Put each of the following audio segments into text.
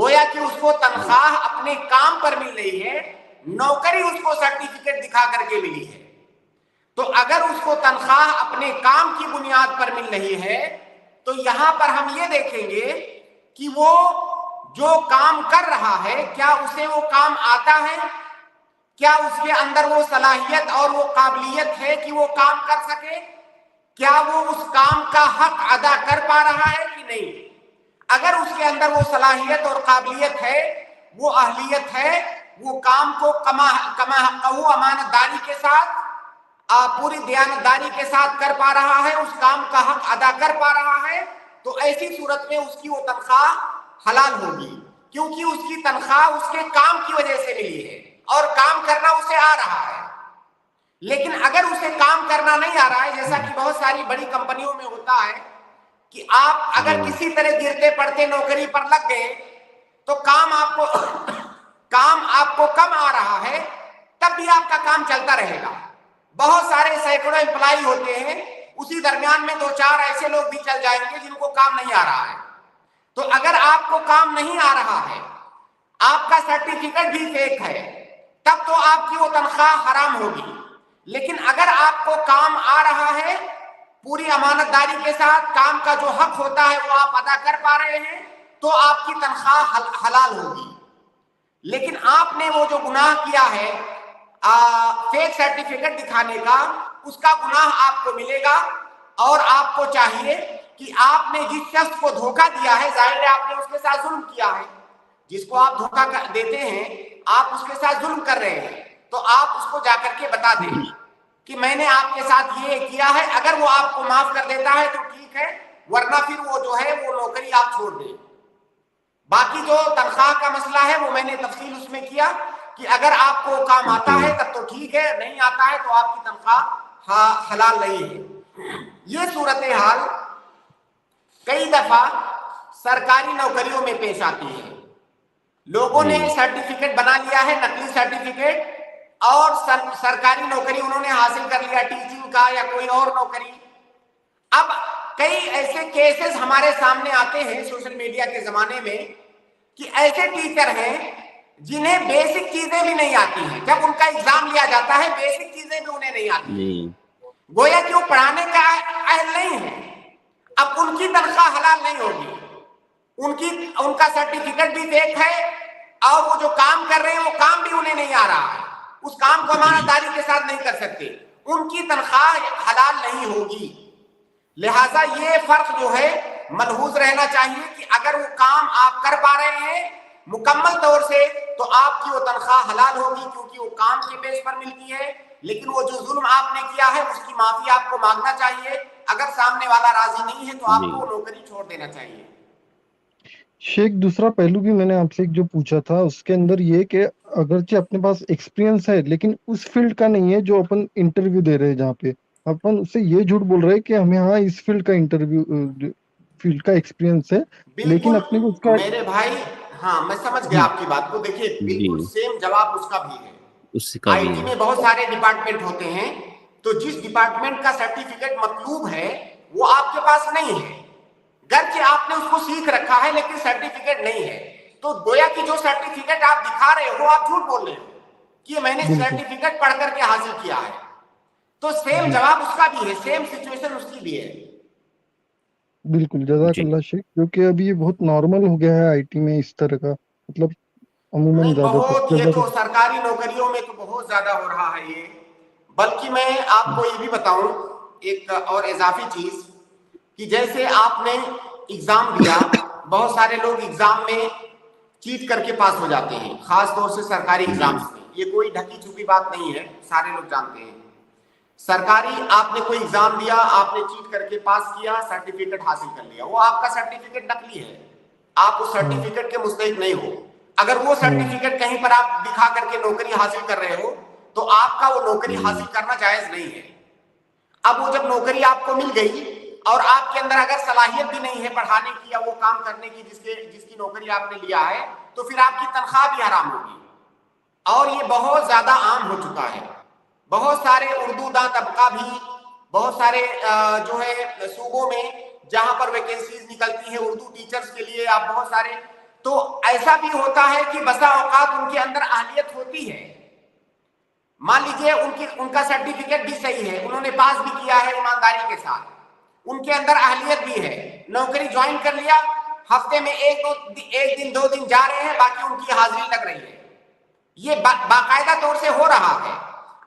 گویا کہ اس کو تنخواہ اپنے کام پر مل رہی ہے, نوکری اس کو سرٹیفکیٹ دکھا کر کے ملی ہے. تو اگر اس کو تنخواہ اپنے کام کی بنیاد پر مل رہی ہے تو یہاں پر ہم یہ دیکھیں گے کہ وہ جو کام کر رہا ہے کیا اسے وہ کام آتا ہے, کیا اس کے اندر وہ صلاحیت اور وہ قابلیت ہے کہ وہ کام کر سکے, کیا وہ اس کام کا حق ادا کر پا رہا ہے کہ نہیں. اگر اس کے اندر وہ صلاحیت اور قابلیت ہے, وہ اہلیت ہے, وہ کام کو کما امانت داری کے ساتھ پوری دیانتداری کے ساتھ کر پا رہا ہے, اس کام کا حق ادا کر پا رہا ہے, تو ایسی صورت میں اس کی وہ تنخواہ حلال ہوگی, کیونکہ اس کی تنخواہ اس کے کام کی وجہ سے ملی ہے اور کام کرنا اسے آ رہا ہے. لیکن اگر اسے کام کرنا نہیں آ رہا ہے, جیسا کہ بہت ساری بڑی کمپنیوں میں ہوتا ہے کہ آپ اگر کسی طرح گرتے پڑتے نوکری پر لگ گئے تو کام آپ کو کم آ رہا ہے, تب بھی آپ کا کام چلتا رہے گا. بہت سارے سینکڑوں امپلائی ہوتے ہیں, اسی درمیان میں 2-4 ایسے لوگ بھی چل جائیں گے جن کو کام نہیں آ رہا ہے. تو اگر آپ کو کام نہیں آ رہا ہے, آپ کا سرٹیفکیٹ بھی فیک ہے, تب تو آپ کی وہ تنخواہ حرام ہوگی. لیکن اگر آپ کو کام آ رہا ہے, پوری امانت داری کے ساتھ کام کا جو حق ہوتا ہے وہ آپ ادا کر پا رہے ہیں, تو آپ کی تنخواہ حلال ہوگی. لیکن آپ نے وہ جو گناہ کیا ہے فیک سرٹیفکیٹ دکھانے کا, اس کا گناہ آپ کو ملے گا. اور آپ کو چاہیے کہ آپ نے جس شخص کو دھوکہ دیا ہے, ظاہر ہے آپ نے اس کے ساتھ ظلم کیا ہے. جس کو آپ دھوکہ دیتے ہیں آپ اس کے ساتھ ظلم کر رہے ہیں, تو آپ اس کو جا کر کے بتا دیں کہ میں نے آپ کے ساتھ یہ کیا ہے. اگر وہ آپ کو معاف کر دیتا ہے تو ٹھیک ہے, ورنہ پھر وہ جو ہے وہ نوکری آپ چھوڑ دیں. باقی جو تنخواہ کا مسئلہ ہے وہ میں نے تفصیل اس میں کیا کہ اگر آپ کو کام آتا ہے تب تو ٹھیک ہے, نہیں آتا ہے تو آپ کی تنخواہ حلال نہیں ہے. یہ صورتحال کئی دفعہ سرکاری نوکریوں میں پیش آتی ہے. لوگوں نے سرٹیفکیٹ بنا لیا ہے, نقلی سرٹیفکیٹ, اور سرکاری نوکری انہوں نے حاصل کر لیا, ٹیچنگ کا یا کوئی اور نوکری. اب کئی ایسے کیسز ہمارے سامنے آتے ہیں سوشل میڈیا کے زمانے میں کہ ایسے ٹیچر ہیں جنہیں بیسک چیزیں بھی نہیں آتی ہیں. جب ان کا ایگزام لیا جاتا ہے بیسک چیزیں بھی انہیں نہیں آتی, گویا کہ وہ پڑھانے کا اہل نہیں ہے. اب ان کی تنخواہ حلال نہیں ہوگی, ان کا سرٹیفکیٹ بھی فیک ہے, اور وہ جو کام کر رہے ہیں وہ کام بھی انہیں نہیں آ رہا ہے, اس کام کو امانت داری کے ساتھ نہیں کر سکتے, ان کی تنخواہ حلال نہیں ہوگی. لہذا یہ فرق جو ہے ملحوظ رہنا چاہیے کہ اگر وہ کام آپ کر پا رہے ہیں مکمل طور سے تو آپ کی وہ تنخواہ حلال ہوگی, کیونکہ وہ کام کے بیس پر ملتی ہے. لیکن وہ جو ظلم آپ نے کیا ہے اس کی معافی آپ کو مانگنا چاہیے. اگر سامنے والا راضی نہیں ہے تو آپ کو نوکری چھوڑ دینا چاہیے. شیخ دوسرا پہلو بھی میں نے آپ سے جو پوچھا تھا اس کے اندر یہ کہ اگرچہ اپنے پاس ایکسپیرینس ہے لیکن اس فیلڈ کا نہیں ہے جو اپن انٹرویو دے رہے ہیں, جہاں پہ اپن اس سے یہ جھوٹ بول رہے ہیں کہ ہمیں ہاں اس فیلڈ کا فیلڈ کا ایکسپیرینس ہے, لیکن اپنے کو اس کا میرے بھائی, ہاں میں سمجھ گیا آپ کی بات کو. دیکھیے بالکل سیم جواب اس کا بھی ہے. آئی ٹی میں بہت سارے ڈپارٹمنٹ ہوتے ہیں, تو جس ڈپارٹمنٹ کا سرٹیفکیٹ مطلوب ہے وہ آپ کے پاس نہیں ہے, گرچہ آپ نے اس کو سیکھ رکھا ہے لیکن سرٹیفکیٹ نہیں ہے, تو گویا کہ جو سرٹیفکیٹ آپ دکھا رہے ہو آپ جھوٹ بول رہے ہو کہ میں نے سرٹیفکیٹ پڑھ کر کے حاصل کیا ہے. تو سیم جواب اس کا بھی ہے, سیم سچویشن اس کی بھی ہے. بالکل جزاک اللہ شیخ, کیونکہ ابھی یہ بہت نارمل ہو گیا ہے آئی ٹی میں اس طرح کا, مطلب عموماً نہیں, زیادہ بہت, یہ تر تو سرکاری نوکریوں میں تو بہت زیادہ ہو رہا ہے یہ. بلکہ میں آپ کو یہ بھی بتاؤں ایک اور اضافی چیز کہ جیسے آپ نے ایگزام دیا, بہت سارے لوگ ایگزام میں چیٹ کر کے پاس ہو جاتے ہیں, خاص طور سے سرکاری ایگزامز میں. یہ کوئی ڈھکی چھپی بات نہیں ہے, سارے لوگ جانتے ہیں. سرکاری آپ نے کوئی ایگزام دیا, آپ نے چیٹ کر کے پاس کیا, سرٹیفکیٹ حاصل کر لیا, وہ آپ کا سرٹیفکیٹ نقلی ہے, آپ اس سرٹیفکیٹ کے مستحق نہیں ہو. اگر وہ سرٹیفکیٹ کہیں پر آپ دکھا کر کے نوکری حاصل کر رہے ہو تو آپ کا وہ نوکری حاصل کرنا جائز نہیں ہے. اب وہ جب نوکری آپ کو مل گئی اور آپ کے اندر اگر صلاحیت بھی نہیں ہے پڑھانے کی یا وہ کام کرنے کی جس کی نوکری آپ نے لیا ہے, تو پھر آپ کی تنخواہ بھی حرام ہوگی. اور یہ بہت زیادہ عام ہو چکا ہے. بہت سارے اردو داں طبقہ بھی, بہت سارے جو ہے صوبوں میں جہاں پر ویکینسیز نکلتی ہیں اردو ٹیچرز کے لیے, آپ بہت سارے تو ایسا بھی ہوتا ہے کہ بسا اوقات ان کے اندر اہلیت ہوتی ہے، مان لیجیے ان کا سرٹیفکیٹ بھی صحیح ہے، انہوں نے پاس بھی کیا ہے ایمانداری کے ساتھ، ان کے اندر اہلیت بھی ہے، نوکری جوائن کر لیا، ہفتے میں ایک دن 2 دن جا رہے ہیں، باقی ان کی حاضری لگ رہی ہے، یہ باقاعدہ طور سے ہو رہا ہے۔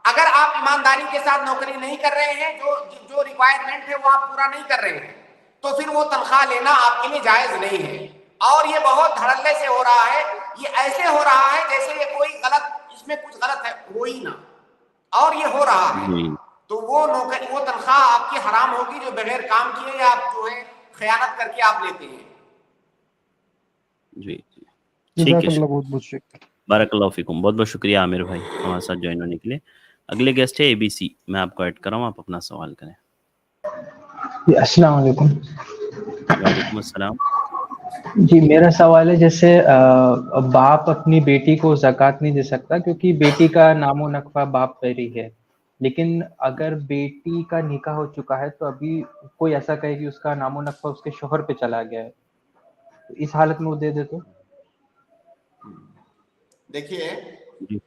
اگر آپ ایمانداری کے ساتھ نوکری نہیں کر رہے ہیں، جو ریکوائرمنٹ ہے وہ آپ پورا نہیں کر رہے ہیں، تو پھر وہ تنخواہ لینا آپ کے لیے جائز نہیں ہے، اور یہ بہت دھڑلے سے ہو رہا ہے، یہ ایسے ہو رہا ہے جیسے یہ کوئی غلط، اس میں کچھ غلط ہے ہو ہی نہ، اور یہ ہو رہا ہے، جی تو وہ تنخواہ آپ کی حرام ہوگی جو بغیر کام کیے یا آپ جو ہے خیانت کر کے آپ لیتے ہیں۔ جی ٹھیک جزاک ہے، اللہ، بہت بہت شکریہ۔ بارک اللہ فیکم، بہت بہت شکریہ عامر بھائی ہمارے ساتھ جوائن ہونے کے لیے۔ اگلے گیسٹ ہے ABC، میں آپ کو ایڈ کر رہا ہوں، آپ اپنا سوال کریں۔ السلام علیکم۔ وعلیکم السلام۔ جی میرا سوال ہے، جیسے باپ اپنی بیٹی کو زکوٰۃ نہیں دے سکتا کیونکہ بیٹی کا نام و نقفہ باپ پر ہی ہے، لیکن اگر بیٹی کا نکاح ہو چکا ہے تو ابھی کوئی ایسا کہے کہ اس کا نام و نقفہ اس کے شوہر پہ چلا گیا ہے، تو اس حالت میں وہ دے دے تو؟ دیکھیے، جی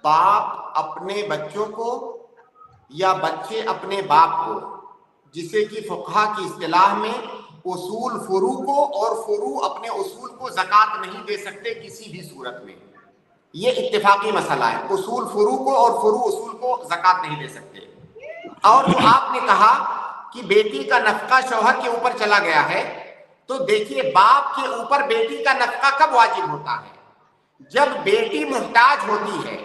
باپ اپنے بچوں کو یا بچے اپنے باپ کو، جسے کہ فقہا کی اصطلاح میں اصول فرو کو اور فرو اپنے اصول کو زکوٰۃ نہیں دے سکتے کسی بھی صورت میں، یہ اتفاقی مسئلہ ہے، اصول فرو کو اور فرو اصول کو زکوٰۃ نہیں دے سکتے۔ اور جو آپ نے کہا کہ بیٹی کا نفقہ شوہر کے اوپر چلا گیا ہے، تو دیکھیے باپ کے اوپر بیٹی کا نفقہ کب واجب ہوتا ہے؟ جب بیٹی محتاج ہوتی ہے،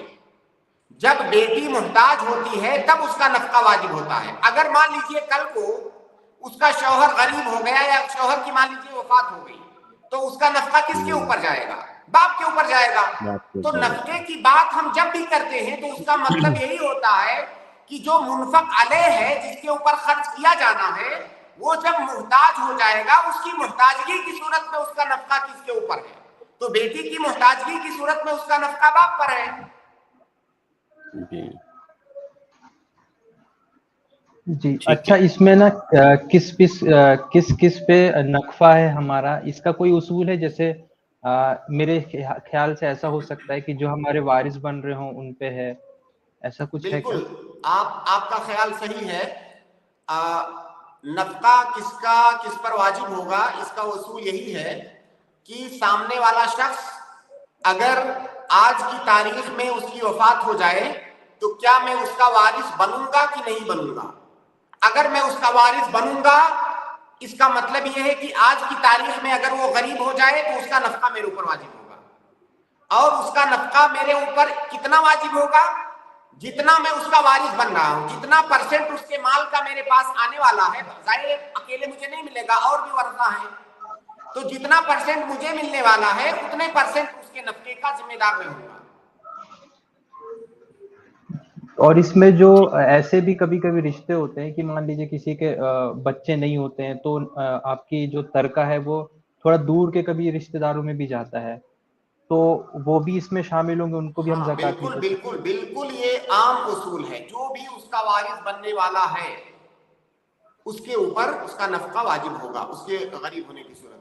جب بیٹی محتاج ہوتی ہے تب اس کا نفقہ واجب ہوتا ہے۔ اگر مان لیجئے کل کو اس کا شوہر غریب ہو گیا یا شوہر کی مان لیجئے وفات ہو گئی، تو اس کا نفقہ کس کے اوپر جائے گا؟ باپ کے اوپر جائے گا۔ تو نفقے کی بات ہم جب بھی کرتے ہیں تو اس کا مطلب یہی ہوتا ہے کہ جو منفق علیہ ہے، جس کے اوپر خرچ کیا جانا ہے، وہ جب محتاج ہو جائے گا، اس کی محتاجگی کی صورت میں اس کا نفقہ کس کے اوپر ہے؟ تو بیٹی کی محتاجگی کی صورت میں اس کا نفقہ باپ پر ہے۔ جی اچھا، اس میں نا کس پہ نقفہ ہے ہمارا، اس کا کوئی اصول ہے؟ جیسے میرے خیال سے ایسا ہو سکتا ہے کہ جو ہمارے وارث بن رہے ہوں ان پہ ہے، ایسا کچھ ہے کیا؟ بالکل، آپ کا خیال صحیح ہے۔ نفقہ کس پر واجب ہوگا، اس کا اصول یہی ہے کہ سامنے والا شخص اگر آج کی تاریخ میں اس کی وفات ہو جائے تو کیا میں اس کا وارث بنوں گا کہ نہیں بنوں گا؟ اگر میں اس کا وارث بنوں گا، اس کا مطلب یہ ہے کہ آج کی تاریخ میں اگر وہ غریب ہو جائے تو اس کا نفقہ میرے اوپر واجب ہوگا، اور اس کا نفقہ میرے اوپر کتنا واجب ہوگا؟ جتنا میں اس کا وارث بن رہا ہوں، جتنا پرسنٹ اس کے مال کا میرے پاس آنے والا ہے، ظاہر اکیلے مجھے نہیں ملے گا، اور بھی ورثہ ہیں، تو جتنا پرسنٹ مجھے ملنے والا ہے اتنے پرسنٹ اس کے نفقے کا ذمہ دار میں ہوں گا۔ اور اس میں جو ایسے بھی کبھی کبھی رشتے ہوتے ہیں کہ مان لیجیے کسی کے بچے نہیں ہوتے ہیں، تو آپ کی جو ترکہ ہے وہ تھوڑا دور کے کبھی رشتے داروں میں بھی جاتا ہے، تو وہ بھی اس میں شامل ہوں گے، ان کو بھی ہم زکوٰۃ نہیں دے سکتے؟ بالکل یہ عام اصول ہے، جو بھی اس کا وارث بننے والا ہے اس کے اوپر اس کا نفقہ واجب ہوگا، اس کے غریب ہونے کی صورت میں۔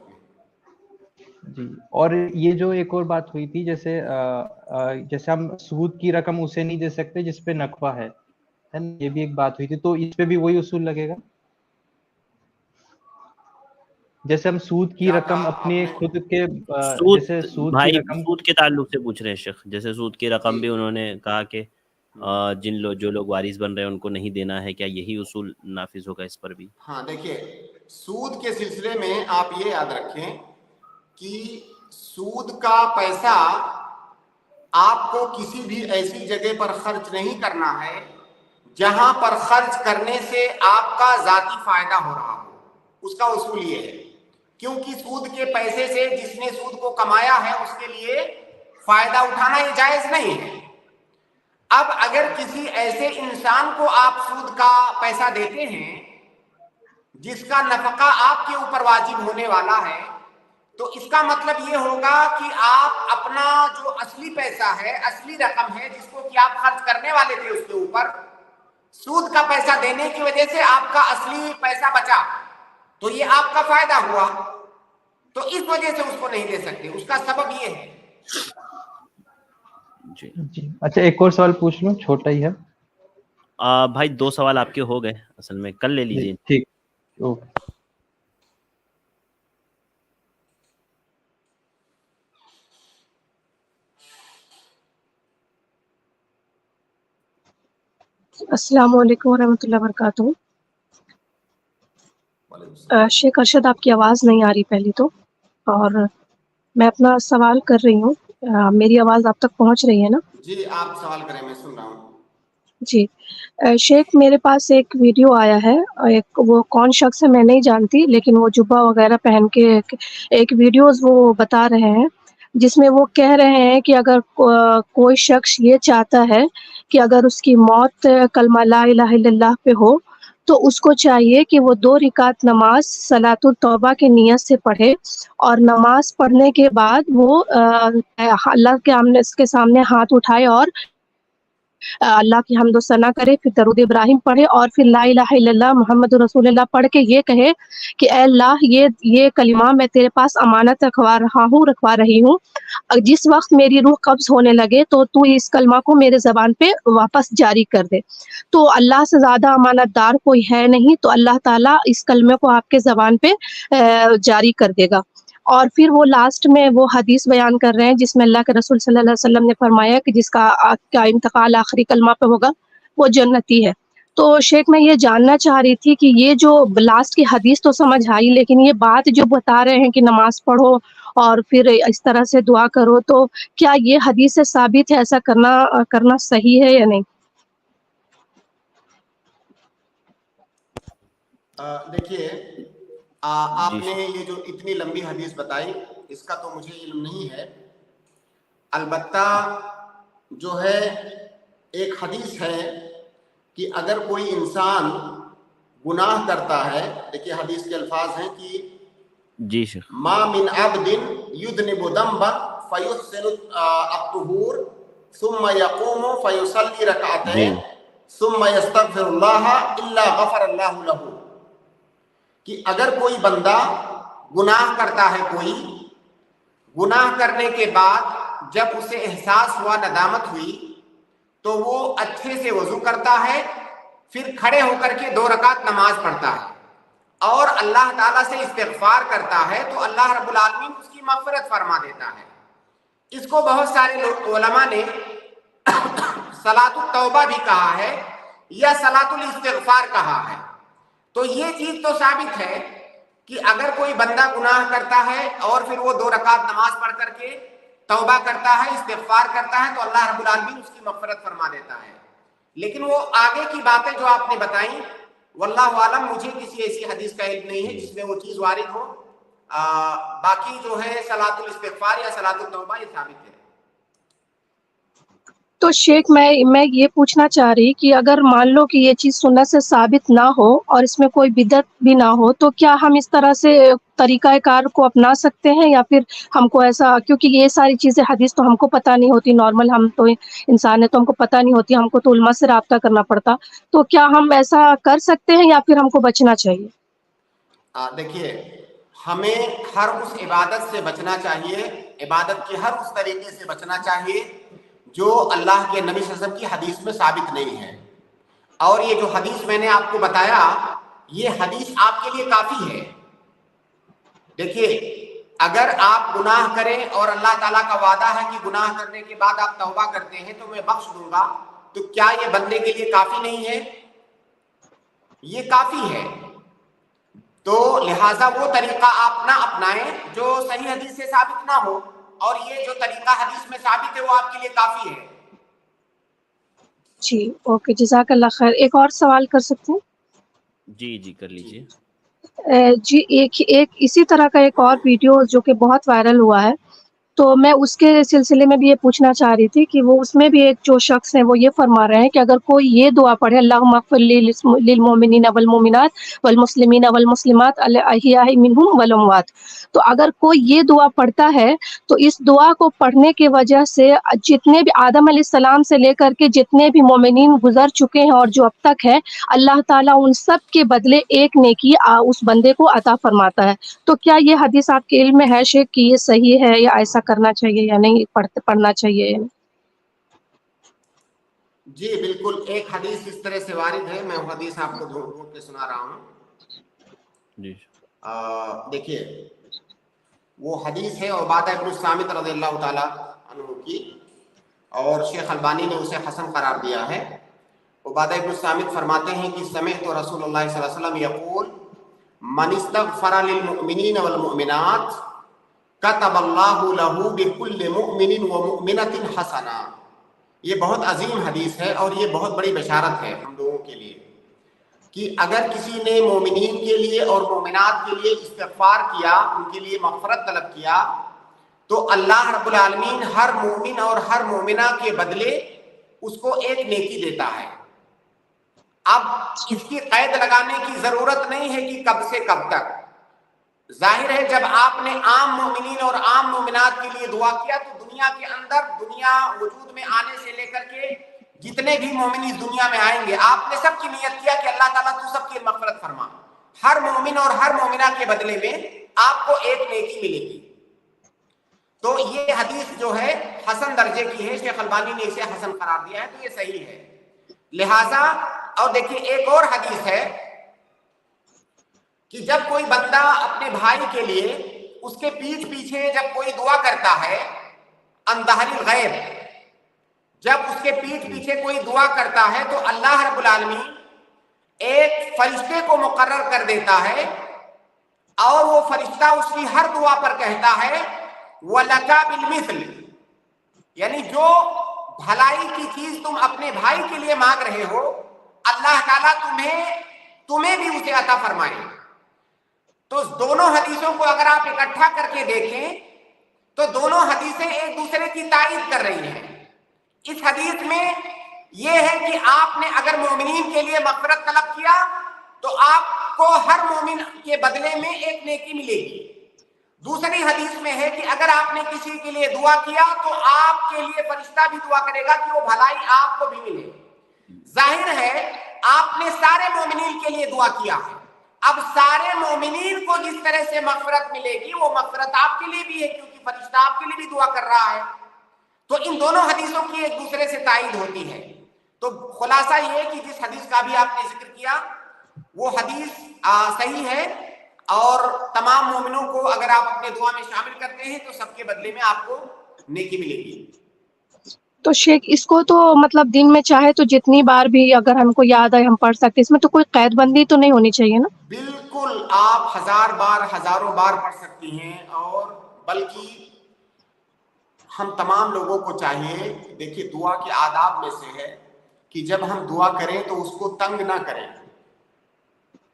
جی، اور یہ جو ایک اور بات ہوئی تھی، جیسے ہم سود کی رقم اسے نہیں دے سکتے جس پہ نقفہ ہے نا، یہ بھی ایک بات ہوئی تھی، تو اس پہ بھی وہی اصول لگے گا؟ جیسے ہم سود کی رقم اپنے خود کے جیسے سود کی رقم سود کے تعلق سے پوچھ رہے ہیں شیخ، جیسے سود کی رقم بھی انہوں نے کہا کہ جو لوگ وارث بن رہے ہیں ان کو نہیں دینا ہے، کیا یہی اصول نافذ ہوگا اس پر بھی؟ ہاں دیکھیے، سود کے سلسلے میں آپ یہ یاد رکھیں کہ سود کا پیسہ آپ کو کسی بھی ایسی جگہ پر خرچ نہیں کرنا ہے جہاں پر خرچ کرنے سے آپ کا ذاتی فائدہ ہو رہا ہو، اس کا اصول یہ ہے، کیونکہ سود کے پیسے سے جس نے سود کو کمایا ہے اس کے لیے فائدہ اٹھانا یہ جائز نہیں ہے۔ اب اگر کسی ایسے انسان کو آپ سود کا پیسہ دیتے ہیں جس کا نفقہ آپ کے اوپر واجب ہونے والا ہے، تو اس کا مطلب یہ ہوگا کہ آپ اپنا جو اصلی پیسہ ہے، اصلی رقم ہے جس کو کہ آپ خرچ کرنے والے تھے اس کے اوپر، سود کا پیسہ دینے کی وجہ سے آپ کا اصلی پیسہ بچا، تو یہ آپ کا فائدہ ہوا۔ تو اس وجہ سے اس کو نہیں دے سکتے. اس کا سبب یہ ہے. جی اچھا ایک اور سوال پوچھ لوں, چھوٹا ہی ہے. بھائی 2 سوال آپ کے ہو گئے, اصل میں کل لے لیجیے. ٹھیک اوکے. السلام علیکم ورحمۃ اللہ وبرکاتہ. شیخ ارشد آپ کی آواز نہیں آ رہی پہلی تو, اور میں اپنا سوال کر رہی ہوں. میری آواز آپ تک پہنچ رہی ہے نا؟ جی آپ سوال کریں, میں سن رہا ہوں. جی شیخ, میرے پاس ایک ویڈیو آیا ہے, وہ کون شخص ہے میں نہیں جانتی, لیکن وہ جبہ وغیرہ پہن کے ایک ویڈیوز وہ بتا رہے ہیں, جس میں وہ کہہ رہے ہیں کہ اگر کوئی شخص یہ چاہتا ہے کہ اگر اس کی موت کلمہ لا الہ الا اللہ پہ ہو تو اس کو چاہیے کہ وہ 2 رکعت نماز صلاۃ التوبہ کی نیت سے پڑھے, اور نماز پڑھنے کے بعد وہ اللہ کے سامنے ہاتھ اٹھائے اور اللہ کی حمد و ثنا کرے, پھر درود ابراہیم پڑھے, اور پھر لا الہ الا اللہ محمد رسول اللہ پڑھ کے یہ کہے کہ اے اللہ یہ کلمہ میں تیرے پاس امانت رکھوا رہی ہوں, جس وقت میری روح قبض ہونے لگے تو اس کلمہ کو میرے زبان پہ واپس جاری کر دے. تو اللہ سے زیادہ امانت دار کوئی ہے نہیں, تو اللہ تعالیٰ اس کلمے کو آپ کے زبان پہ جاری کر دے گا. اور پھر وہ لاسٹ میں وہ حدیث بیان کر رہے ہیں جس میں اللہ کے رسول صلی اللہ علیہ وسلم نے فرمایا کہ جس کا انتقال آخری کلمہ پہ ہوگا وہ جنتی ہے. تو شیخ میں یہ جاننا چاہ رہی تھی کہ یہ جو لاسٹ کی حدیث تو سمجھ آئی, لیکن یہ بات جو بتا رہے ہیں کہ نماز پڑھو اور پھر اس طرح سے دعا کرو, تو کیا یہ حدیث سے ثابت ہے ایسا کرنا صحیح ہے یا نہیں؟ دیکھیے آپ نے یہ جو اتنی لمبی حدیث بتائی اس کا تو مجھے علم نہیں ہے. البتہ جو ہے ایک حدیث ہے کہ اگر کوئی انسان گناہ کرتا ہے, دیکھیے حدیث کے الفاظ ہیں کہ جی شیخ, ما من عبد یذنب ذنبا فیحسن الطہور ثم یقوم فیصلی رکعتین ثم یستغفر اللہ الا غفر اللہ لہ, کہ اگر کوئی بندہ گناہ کرتا ہے, کوئی گناہ کرنے کے بعد جب اسے احساس ہوا, ندامت ہوئی, تو وہ اچھے سے وضو کرتا ہے, پھر کھڑے ہو کر کے 2 رکعت نماز پڑھتا ہے اور اللہ تعالیٰ سے استغفار کرتا ہے, تو اللہ رب العالمین اس کی مغفرت فرما دیتا ہے. اس کو بہت سارے علماء نے صلاۃ التوبہ بھی کہا ہے یا صلاۃ الاستغفار کہا ہے. تو یہ چیز تو ثابت ہے کہ اگر کوئی بندہ گناہ کرتا ہے اور پھر وہ 2 رکعت نماز پڑھ کر کے توبہ کرتا ہے, استغفار کرتا ہے, تو اللہ رب العالمین اس کی مغفرت فرما دیتا ہے. لیکن وہ آگے کی باتیں جو آپ نے بتائیں, واللہ عالم, مجھے کسی ایسی حدیث کا علم نہیں ہے جس میں وہ چیز وارد ہو. باقی جو ہے صلاۃ الاستغفار یا صلاۃ التوبہ یہ ثابت ہے. تو شیخ میں یہ پوچھنا چاہ رہی کہ اگر مان لو کہ یہ چیز سنت سے ثابت نہ ہو اور اس میں کوئی بدعت بھی نہ ہو, تو کیا ہم اس طرح سے طریقہ کار کو اپنا سکتے ہیں, یا پھر ہم کو ایسا, کیونکہ یہ ساری چیزیں حدیث تو ہم کو پتہ نہیں ہوتی, نارمل ہم تو انسان ہے تو ہم کو پتہ نہیں ہوتی, ہم کو تو علماء سے رابطہ کرنا پڑتا, تو کیا ہم ایسا کر سکتے ہیں یا پھر ہم کو بچنا چاہیے؟ دیکھیے ہمیں ہر اس عبادت سے بچنا چاہیے, عبادت کے ہر اس طریقے سے بچنا چاہیے جو اللہ کے نبی صلی اللہ علیہ وسلم کی حدیث میں ثابت نہیں ہے. اور یہ جو حدیث میں نے آپ کو بتایا, یہ حدیث آپ کے لیے کافی ہے. دیکھیے اگر آپ گناہ کریں اور اللہ تعالیٰ کا وعدہ ہے کہ گناہ کرنے کے بعد آپ توبہ کرتے ہیں تو میں بخش دوں گا, تو کیا یہ بندے کے لیے کافی نہیں ہے؟ یہ کافی ہے. تو لہٰذا وہ طریقہ آپ نہ اپنائیں جو صحیح حدیث سے ثابت نہ ہو, اور یہ جو طریقہ حدیث میں ثابت ہے وہ آپ کے لیے کافی ہے. جی اوکے, جزاک اللہ خیر. ایک اور سوال کر سکتے ہیں؟ جی کر لیجیے. جی ایک اسی طرح کا ایک اور ویڈیو جو کہ بہت وائرل ہوا ہے, تو میں اس کے سلسلے میں بھی یہ پوچھنا چاہ رہی تھی کہ وہ اس میں بھی ایک جو شخص ہیں وہ یہ فرما رہے ہیں کہ اگر کوئی یہ دعا پڑھے اللہم اغفر للمؤمنین والمؤمنات والمسلمین والمسلمات الاحیاء منہم والاموات، تو اگر کوئی یہ دعا پڑھتا ہے تو اس دعا کو پڑھنے کی وجہ سے جتنے بھی آدم علیہ السلام سے لے کر کے جتنے بھی مومنین گزر چکے ہیں اور جو اب تک ہے، اللہ تعالیٰ ان سب کے بدلے ایک نیکی اس بندے کو عطا فرماتا ہے۔ تو کیا یہ حدیث آپ کے علم میں ہے شیخ کہ یہ صحیح ہے یا ایسا کرنا چاہیے یا نہیں پڑھنا چاہیے؟ جی بالکل، ایک حدیث اس طرح سے وارد ہے، میں وہ حدیث آپ کو ڈھونڈ کے سنا رہا ہوں۔ جی دیکھیے وہ حدیث ہے عبادہ بن الصامت رضی اللہ تعالیٰ عنہ کی، اور شیخ البانی نے اسے حسن قرار دیا ہے۔ عبادہ بن الصامت فرماتے ہیں کہ سمعت رسول اللہ صلی اللہ علیہ وسلم یقول من استغفر للمؤمنین والمؤمنات کتب اللہ لہ بکل مؤمن ومؤمنۃ حسنہ۔ یہ بہت عظیم حدیث ہے اور یہ بہت بڑی بشارت ہے ہم لوگوں کے لیے کہ اگر کسی نے مومنین کے لیے اور مومنات کے لیے استغفار کیا، ان کے لیے مغفرت طلب کیا، تو اللہ رب العالمین ہر مومن اور ہر مومنہ کے بدلے اس کو ایک نیکی دیتا ہے۔ اب اس کی قید لگانے کی ضرورت نہیں ہے کہ کب سے کب تک۔ ظاہر ہے جب آپ نے عام مومنین اور عام مومنات کے لیے دعا کیا تو دنیا کے اندر، دنیا وجود میں آنے سے لے کر کے جتنے بھی مومن اس دنیا میں آئیں گے، آپ نے سب کی نیت کیا کہ اللہ تعالیٰ تو سب کی مغفرت فرما، ہر مومن اور ہر مومنہ کے بدلے میں آپ کو ایک نیکی ملے گی۔ تو یہ حدیث جو ہے حسن درجے کی ہے، شیخ البانی نے اسے حسن قرار دیا ہے، تو یہ صحیح ہے۔ لہٰذا اور دیکھیے ایک اور حدیث ہے کہ جب کوئی بندہ اپنے بھائی کے لیے اس کے پیٹھ پیچھے جب کوئی دعا کرتا ہے عن ظہر الغیب، جب اس کے پیٹھ پیچھے کوئی دعا کرتا ہے تو اللہ رب العالمین ایک فرشتے کو مقرر کر دیتا ہے اور وہ فرشتہ اس کی ہر دعا پر کہتا ہے وَلَكَ بِالْمِثْلِ، یعنی جو بھلائی کی چیز تم اپنے بھائی کے لیے مانگ رہے ہو اللہ تعالیٰ تمہیں بھی اسے عطا فرمائے۔ تو دونوں حدیثوں کو اگر آپ اکٹھا کر کے دیکھیں تو دونوں حدیثیں ایک دوسرے کی تائید کر رہی ہیں۔ اس حدیث میں یہ ہے کہ آپ نے اگر مومنین کے لیے مغفرت طلب کیا تو آپ کو ہر مومن کے بدلے میں ایک نیکی ملے گی۔ دوسری حدیث میں ہے کہ اگر آپ نے کسی کے لیے دعا کیا تو آپ کے لیے فرشتہ بھی دعا کرے گا کہ وہ بھلائی آپ کو بھی ملے۔ ظاہر ہے آپ نے سارے مومنین کے لیے دعا کیا ہے، اب سارے مومنین کو جس طرح سے مغفرت ملے گی وہ مغفرت آپ کے لیے بھی ہے، کیونکہ فرشتہ آپ کے لیے بھی دعا کر رہا ہے۔ تو ان دونوں حدیثوں کی ایک دوسرے سے تائید ہوتی ہے۔ تو خلاصہ یہ ہے کہ جس حدیث کا بھی آپ نے ذکر کیا وہ حدیث صحیح ہے، اور تمام مومنوں کو اگر آپ اپنے دعا میں شامل کرتے ہیں تو سب کے بدلے میں آپ کو نیکی ملے گی۔ تو شیخ اس کو تو مطلب دن میں چاہے تو جتنی بار بھی اگر ہم کو یاد آئے ہم پڑھ سکتے، اس میں تو کوئی قید بندی تو نہیں ہونی چاہیے نا؟ بالکل، آپ 1000 بار 1000 بار پڑھ سکتی ہیں، اور بلکہ ہم تمام لوگوں کو چاہیے، دیکھیے دعا کے آداب میں سے ہے کہ جب ہم دعا کریں تو اس کو تنگ نہ کریں۔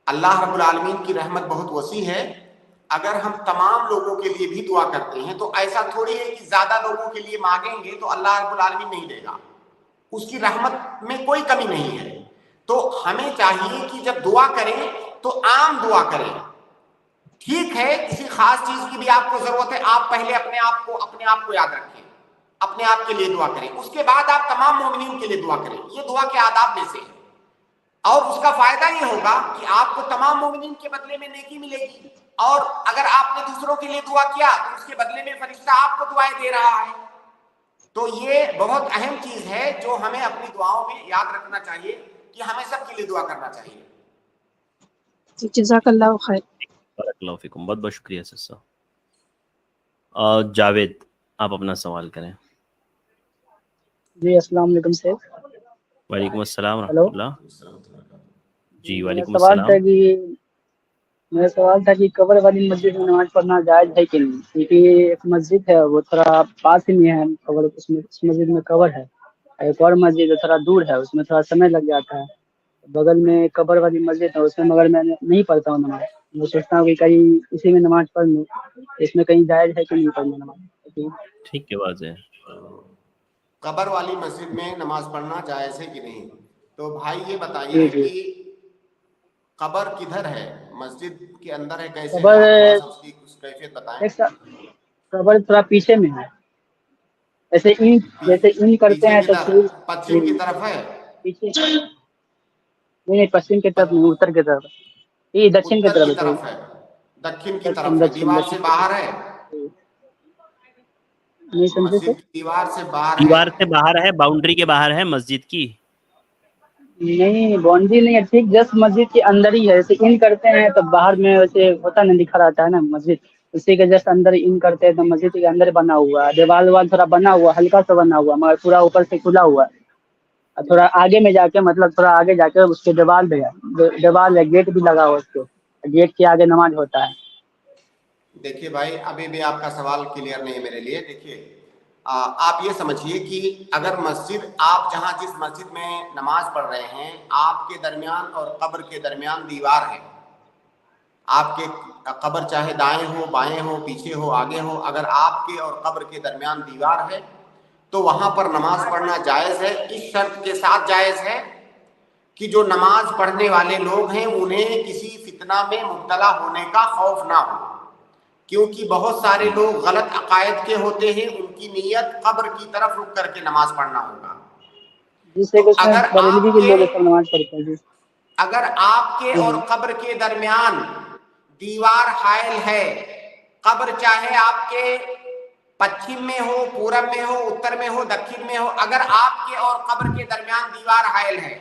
اللہ رب العالمین کی رحمت بہت وسیع ہے، اگر ہم تمام لوگوں کے لیے بھی دعا کرتے ہیں تو ایسا تھوڑی ہے کہ زیادہ لوگوں کے لیے مانگیں گے تو اللہ رب العالمین نہیں دے گا، اس کی رحمت میں کوئی کمی نہیں ہے۔ تو ہمیں چاہیے کہ جب دعا کریں تو عام دعا کریں۔ ٹھیک ہے کسی خاص چیز کی بھی آپ کو ضرورت ہے، آپ پہلے اپنے آپ کو یاد رکھیں، اپنے آپ کے لیے دعا کریں، اس کے بعد آپ تمام مومنین کے لیے دعا کریں۔ یہ دعا کے آداب میں سے ہے، اور اس کا فائدہ یہ ہوگا کہ آپ کو تمام مومنین کے بدلے میں نیکی ملے گی، اور اگر آپ نے دوسروں کے لیے دعا کیا تو اس کے بدلے میں فرشتہ آپ کو دعائیں دے رہا ہے۔ تو یہ بہت اہم چیز ہے جو ہمیں اپنی دعاؤں میں یاد رکھنا چاہیے کہ ہمیں سب کے لیے دعا کرنا چاہیے۔ جزاک اللہ خیر۔ بارک اللہ فیکم، بہت بہت شکریہ سر صاحب۔ جاوید آپ اپنا سوال کریں۔ جی السلام علیکم سر۔ وعلیکم السلام ہیلو، ورحمۃ اللہ۔ جی وعلیکم سوال تھا السلام۔ کہ میرا سوال تھا کہ قبر والی مسجد میں نماز پڑھنا جائز ہے کہ نہیں؟ کیونکہ ایک مسجد ہے وہ تھوڑا پاس ہی میں ہے، قبر اس مسجد میں قبر ہے، ایک اور مسجد تھوڑا دور ہے، اس میں تھوڑا سمے لگ جاتا ہے۔ بغل میں قبر والی مسجد ہے، اس میں مگر میں نہیں پڑھتا ہوں نماز، میں سوچتا ہوں کہ کہیں اسی میں نماز پڑھ لوں، اس میں کہیں جائز ہے کہ نہیں پڑھنا نماز؟ ٹھیک ہے، واضح ہے. قبر والی مسجد میں نماز پڑھنا جائز ہے کہ نہیں؟ تو بھائی یہ جی بتائیے جی کہ قبر کدھر ہے؟ مسجد کے اندر ہے کیسے ہے؟ قبر آپ تھوڑا سا اس کی کچھ کیفیت بتائیں. قبر تھوڑا پیچھے میں ہے، جیسے این کرتے پیچھے ہیں کی تو طرف پچھم کی طرف ہے؟ پیچھے نہیں، پشچم کی طرف نہیں، اتر کی طرف، یہ دکشن کی اتر کی طرف ہے. طرف ہے، دکن کی دکشن طرف ہے، دکشن دیوار سے دکشن باہر ہے؟ نہیں سمجھے سر؟ مسجد کی دیوار سے باہر ہے؟ دیوار سے باہر ہے، باؤنڈری کے باہر ہے مسجد کی. نہیں باؤنڈری نہیں ہے، ٹھیک جسٹ مسجد کے اندر ہی ہے. جیسے ان کرتے ہیں تو باہر میں ویسے ہوتا نہیں، دکھا رہتا ہے نا مسجد، اسی کے جسٹ اندر ان کرتے ہیں تو مسجد کے اندر بنا ہوا ہے. دیوال وال تھوڑا بنا ہوا، ہلکا سا بنا ہوا، مگر پورا اوپر سے کھلا ہوا ہے. اور تھوڑا آگے میں جا کے، مطلب تھوڑا آگے جا کے اس کے دیوال ہے، گیٹ بھی لگا ہوا اس کو، گیٹ کے آگے نماز ہوتا ہے. دیکھیے بھائی، ابھی بھی آپ کا سوال کلیئر نہیں ہے میرے لیے. دیکھیے آپ یہ سمجھیے کہ اگر مسجد، آپ جہاں جس مسجد میں نماز پڑھ رہے ہیں، آپ کے درمیان اور قبر کے درمیان دیوار ہے. آپ کے قبر چاہے دائیں ہو، بائیں ہو، پیچھے ہو، آگے ہو، اگر آپ کے اور قبر کے درمیان دیوار ہے تو وہاں پر نماز پڑھنا جائز ہے. اس شرط کے ساتھ جائز ہے کہ جو نماز پڑھنے والے لوگ ہیں انہیں کسی فتنہ میں مبتلا ہونے کا خوف نہ ہو، کیونکہ بہت سارے لوگ غلط عقائد کے ہوتے ہیں، ان کی نیت قبر کی طرف رک کر کے نماز پڑھنا ہوگا. جس سے تو کہ اس میں بریلوی کے لوگ سب نماز پڑھتے ہیں. اگر آپ کے اور قبر کے درمیان دیوار حائل ہے، قبر چاہے آپ کے پچھم میں ہو، پورب میں ہو، اتر میں ہو، دکن میں ہو، اگر آپ کے اور قبر کے درمیان دیوار حائل ہے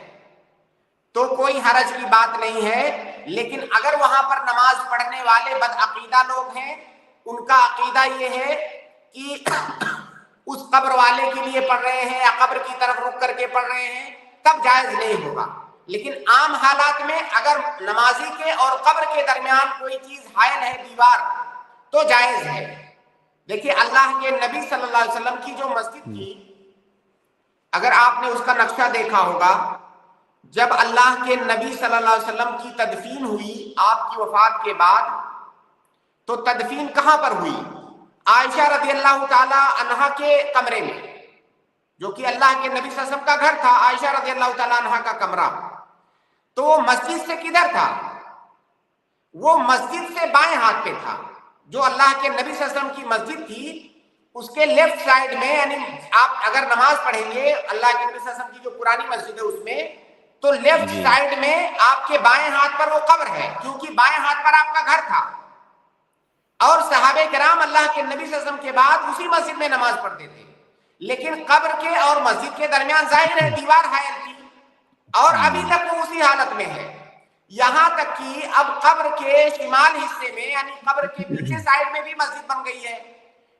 تو کوئی حرج کی بات نہیں ہے. لیکن اگر وہاں پر نماز پڑھنے والے بدعقیدہ لوگ ہیں، ان کا عقیدہ یہ ہے کہ اس قبر والے کے لیے پڑھ رہے ہیں یا قبر کی طرف رک کر کے پڑھ رہے ہیں، تب جائز نہیں ہوگا. لیکن عام حالات میں اگر نمازی کے اور قبر کے درمیان کوئی چیز حائل ہے، دیوار، تو جائز ہے. دیکھیے اللہ کے نبی صلی اللہ علیہ وسلم کی جو مسجد تھی، اگر آپ نے اس کا نقشہ دیکھا ہوگا، جب اللہ کے نبی صلی اللہ علیہ وسلم کی تدفین ہوئی آپ کی وفات کے بعد، تو تدفین کہاں پر ہوئی؟ عائشہ رضی اللہ تعالی عنہا کے کمرے میں، جو کہ اللہ کے نبی صلی اللہ علیہ وسلم کا گھر تھا، عائشہ رضی اللہ تعالی عنہا کا کمرہ. تو وہ مسجد سے کدھر تھا؟ وہ مسجد سے بائیں ہاتھ پہ تھا. جو اللہ کے نبی صلی اللہ علیہ وسلم کی مسجد تھی اس کے لیفٹ سائڈ میں، یعنی آپ اگر نماز پڑھیں گے اللہ کے نبی صلی اللہ علیہ وسلم کی جو پرانی مسجد ہے اس میں، تو لیفٹ سائڈ میں آپ کے بائیں ہاتھ پر وہ قبر ہے، کیونکہ بائیں ہاتھ پر آپ کا گھر تھا. اور صحابہ کرام اللہ کے نبی صلی اللہ علیہ وسلم کے بعد اسی مسجد میں نماز پڑھتے تھے. لیکن قبر کے اور مسجد کے درمیان ظاہر ہے دیوار حائل تھی، اور ابھی تک وہ اسی حالت میں ہے. یہاں تک کہ اب قبر کے شمال حصے میں، یعنی قبر کے پیچھے سائڈ میں بھی مسجد بن گئی ہے،